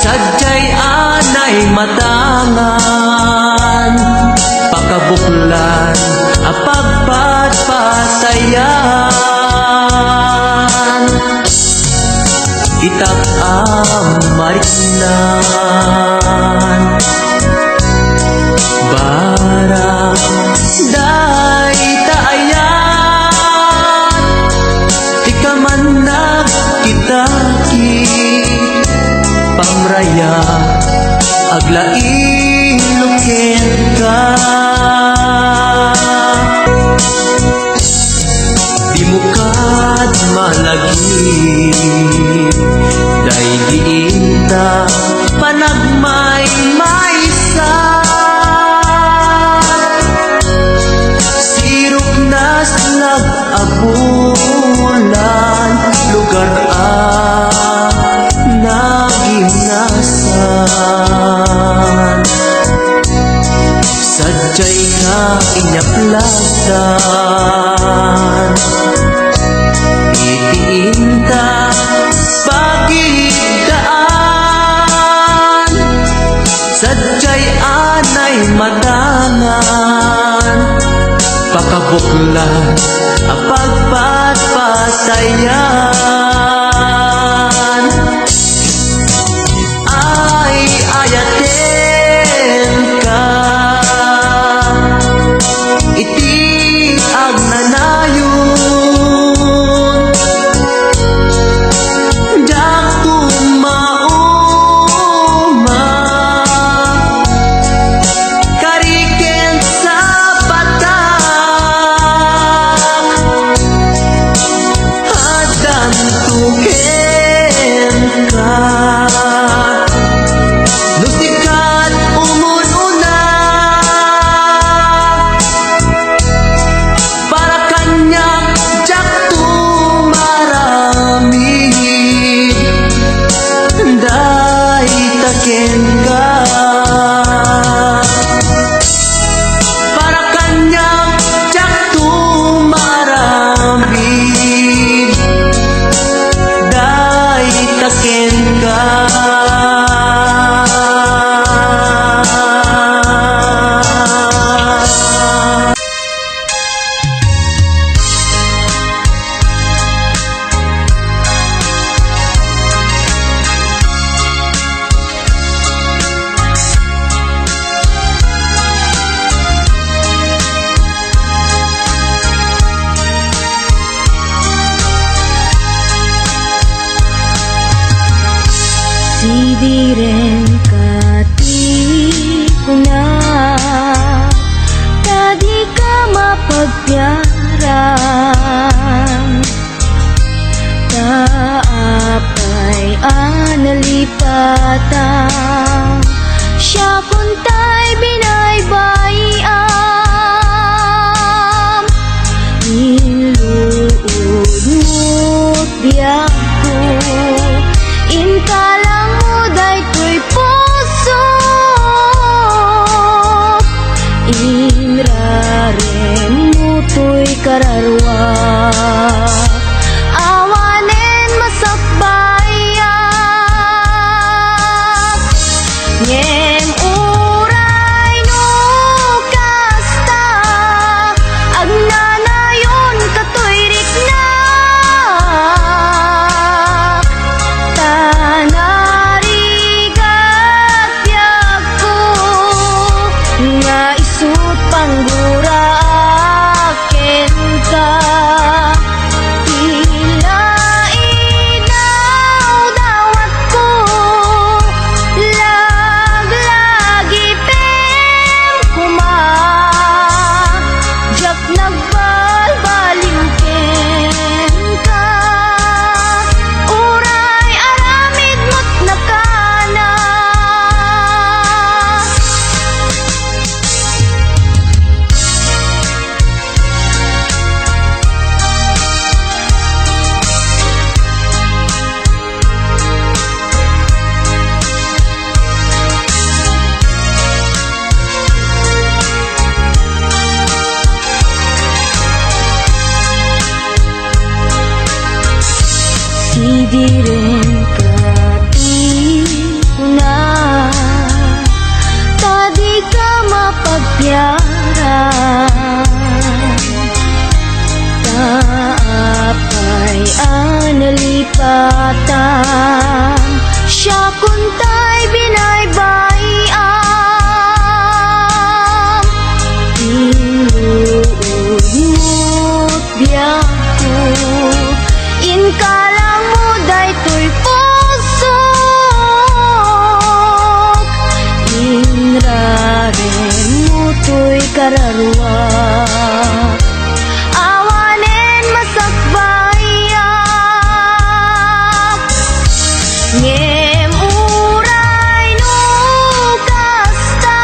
Sadyay anay matangan, pakabuklan apagpatpatayan. Itak mariknan bara day taayan. Ikaman nagkitaki pamraya aglain luken ka. Di mo kad malagi day diinta panagmay-maysa. Sirop na slag abulan lugar nagimnasan. Sadyay nga inyaplasan, itiin ta pagigdaan. Sadyay anay matangan, pakabuklan apagpatpatayan. Ay ayaten ka iti agnanayon. Dako mauma kariken sa batak, hadan tuken ka. Nutikat umununa para kanyang jak tumaramid. Day taken ka para kanyang jak tumaramid. Day taken ka. Sidiren kati ko na, tadi ka mapagpiaran. Taapay analipatan, siya kuntay binaybayam. Iluud mo't diyak ko, inkalang mo daytoy puso. Imrarem mo to'y kararwa, awanen masakbayan. Ngem uray no kasta, agnanayon kato'y riknak. Tanarigat biag ko nga isut pangguraken ka. Tila inaw dawat ko, laglagi pem kuma. Jak nagbalbaling ke di rin katuna, tadi ka mapagpiyara, taapay analipatan, siya kuntay binaybayam, tinuod mo't biyaho, inkalang mo daytoy pusok, inraren mo to'y kararwa, awanen masakbayak, ngem uray no kasta,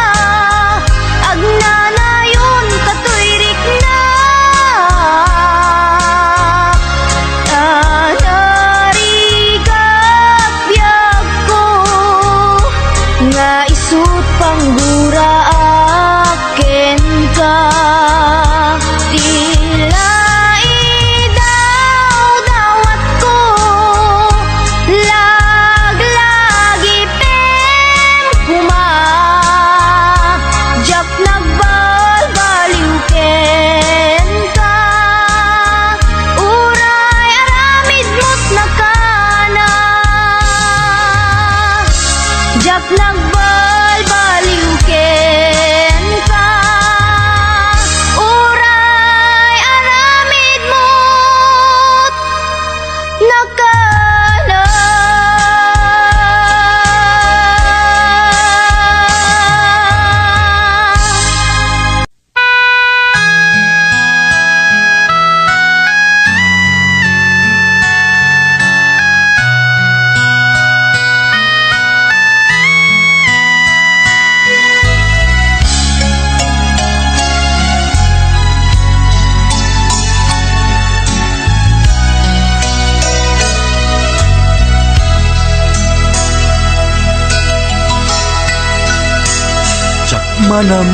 agnanayon katoy rikna, tanarigat biyag ko, nga isut panggura aken ka, tila idaw-dawat ko, laglagi pen kuma, jak nagbalbaliw ken ka, uray aramid mo't nakana, jak nagbalbaliw ken ka, uray aramid mo't nakana. Tsak manam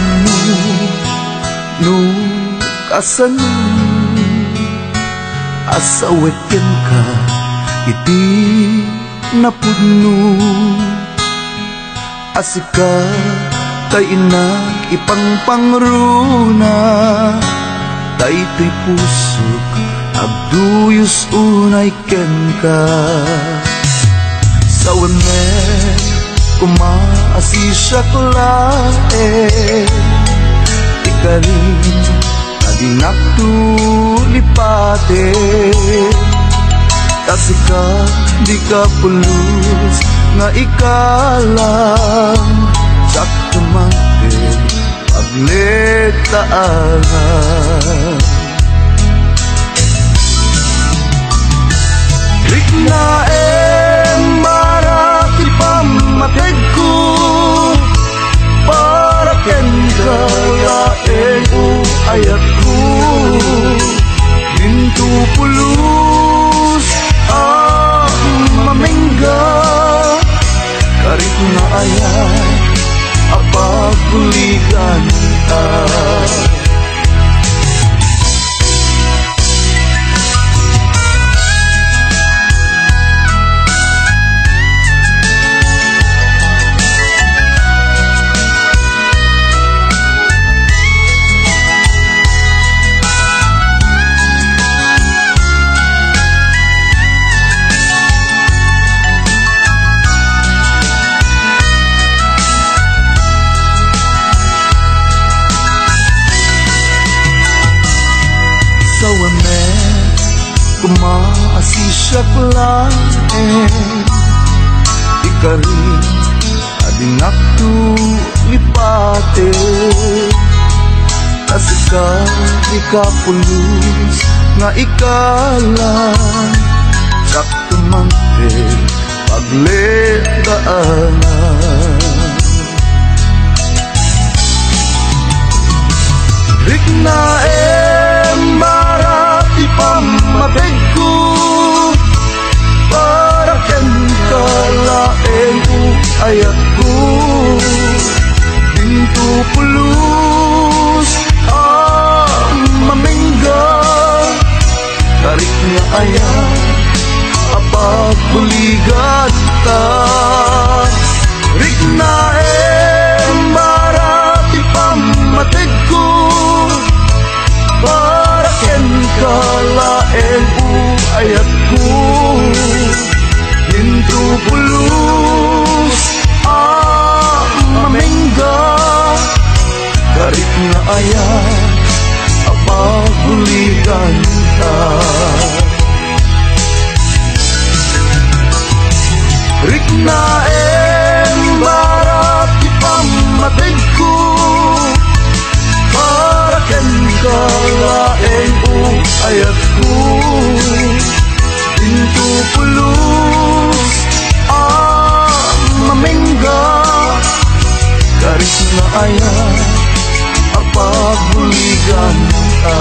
no kasan, asaweken ka iti napuno, asika kay ina ipangpangruna, daytoy pusok agduyos unay ken ka, sawemet kumaasisyak lae, ikarin adinak tulipate, tasika di ka pulos nga ikalang, sak tumangke pagletaanan, rikna marati pamated ko, para ken kalaeng ayat ko, mintu pulos mamengga, karit na ayat apaguligan ka. Kumaasisyak lae, ikarin adinak tulipate, tasika ikapulos nga ikalang, sak tumangke pagletaanan, rikna marati pamated ko, para ken kalaeng ayat ko, pintu pulos mamengga, tarik nga ayat apag aya apaguligan ta. Rikna barat ipamatid ko para ken kalaeng ayat ko. Pintu pulus mamengga garis na aya apaguligan ta.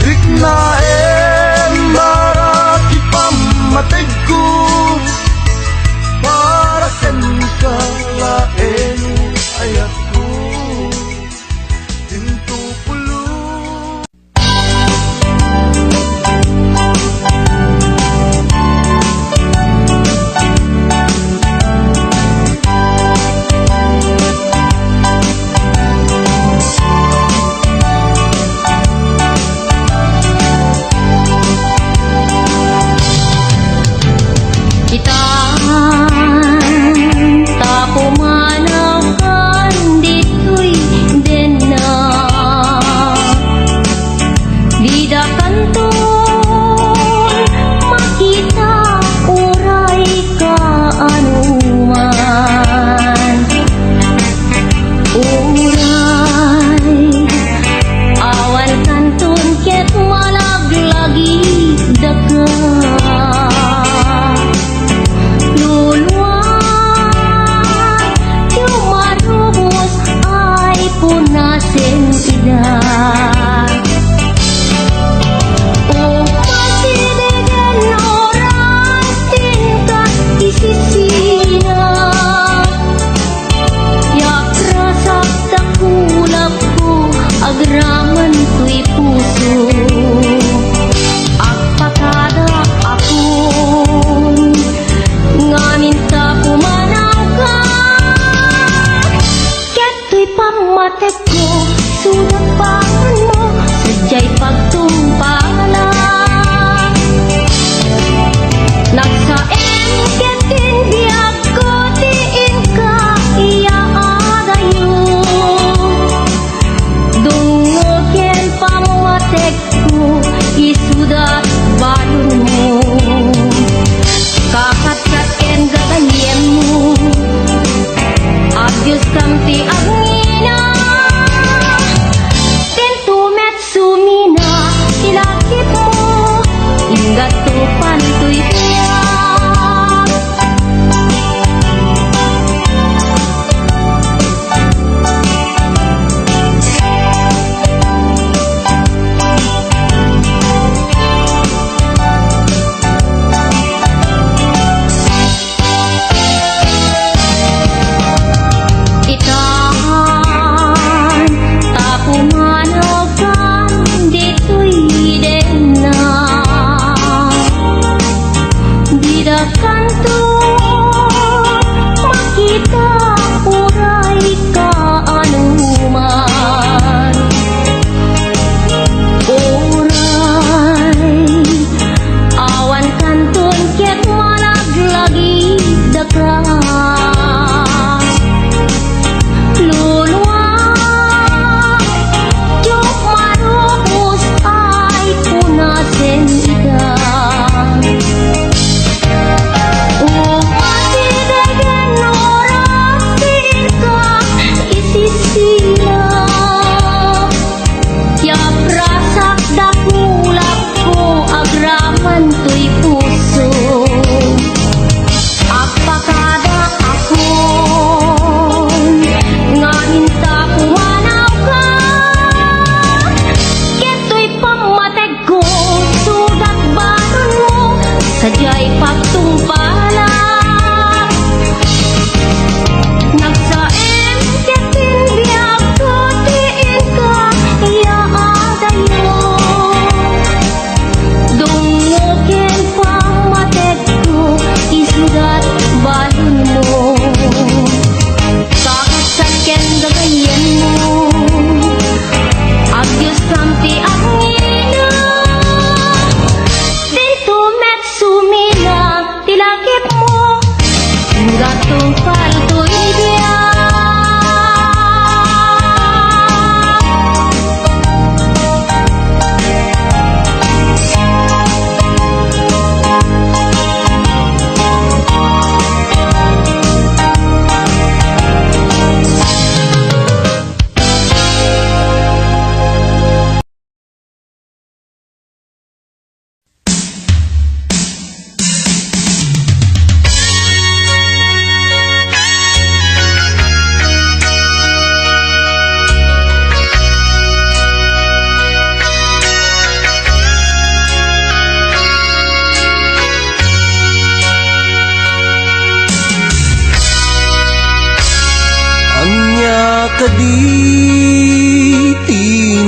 Rikna barat ipamatid ko para ken kalaeng ayat ko. Pintu pulus kaditi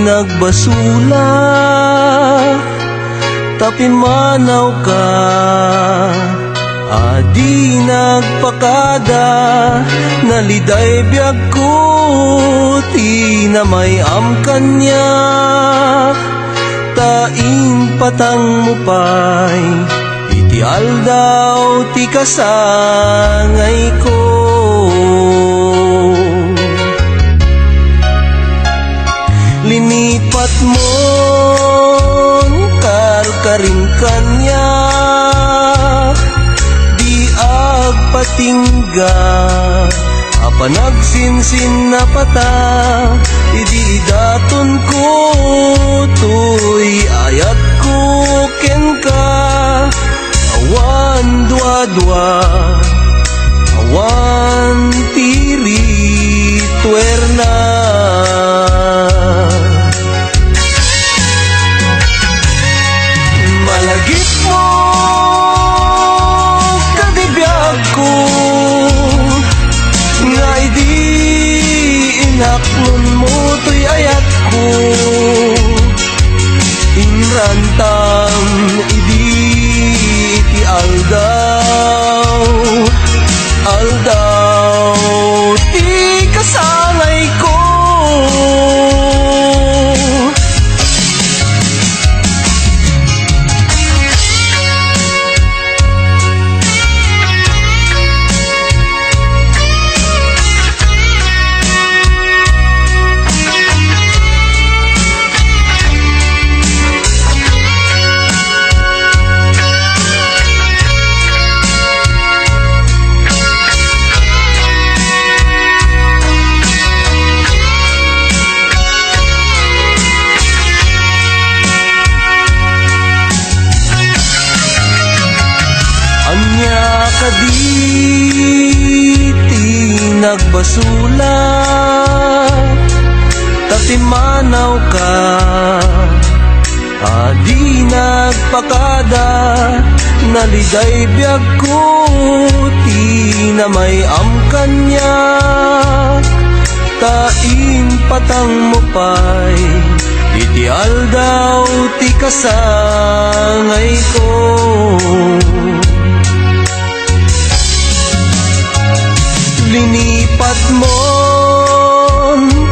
nagbasula, tapi manaw ka, adi nagpakada, naliday biyag ko, ti na may amkanya, taing patang mo pa'y, iti aldaw ti kasangay ko. Linipat mo karkaring kanya, di agpatingga, apa nagsinsin na pata, idi daton ko, tuy ayat ko ken ka, awan dua-dua, awan tiri tuerna. Malagip mo kadibiyag ko, nga idi inaklon mo to'y ayat ko, inrantam idi iti aldaw, aldaw ti kasangay ko. Kaditi nagbasula, tapi manaw ka, adi nagpakada, naliday biyag ko, ti na may amkanya, tain patang mo pa'y, iti aldaw ti kasangay ko. Linipat mo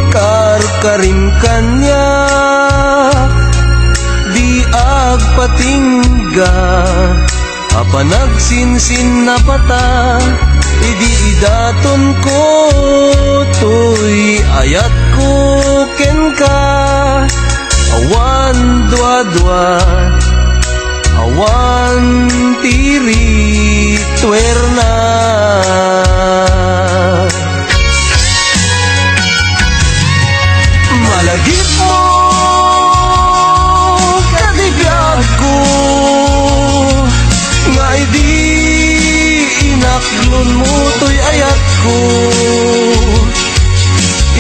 karkaring kanya, di agpatingga, apa nagsinsin na pata, idi idaton ko, tuy ayat ko ken ka, awan dua-dua, awan tiri tuerna. Malagip mo kadibiyag ko, nga idi inaklon mo to'y ayat ko,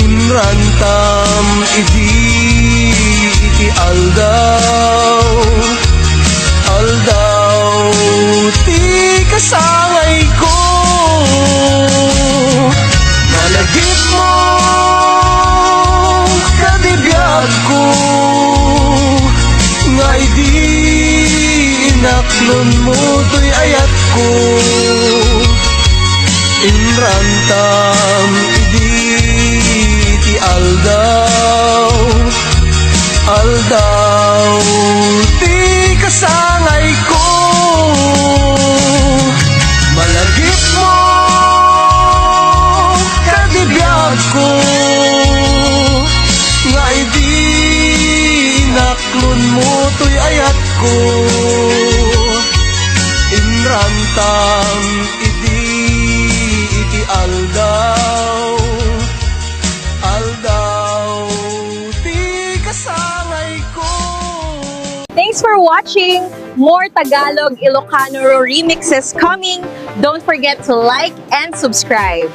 inrantam idi iti aldaw, aldaw ti kasangay ko. Malagip mo kadibiyag ko, nga idi inaklon mo to'y ayat ko, inrantam idi ti aldaw, aldaw ti kasangay ko. Malagip mo kadibiyag ko, nga idi inaklon mo to'y ayat ko, inrantam idi iti aldaw, aldaw ti kasangay ko. Thanks for watching! More Tagalog Ilocano remixes coming. Don't forget to like and subscribe.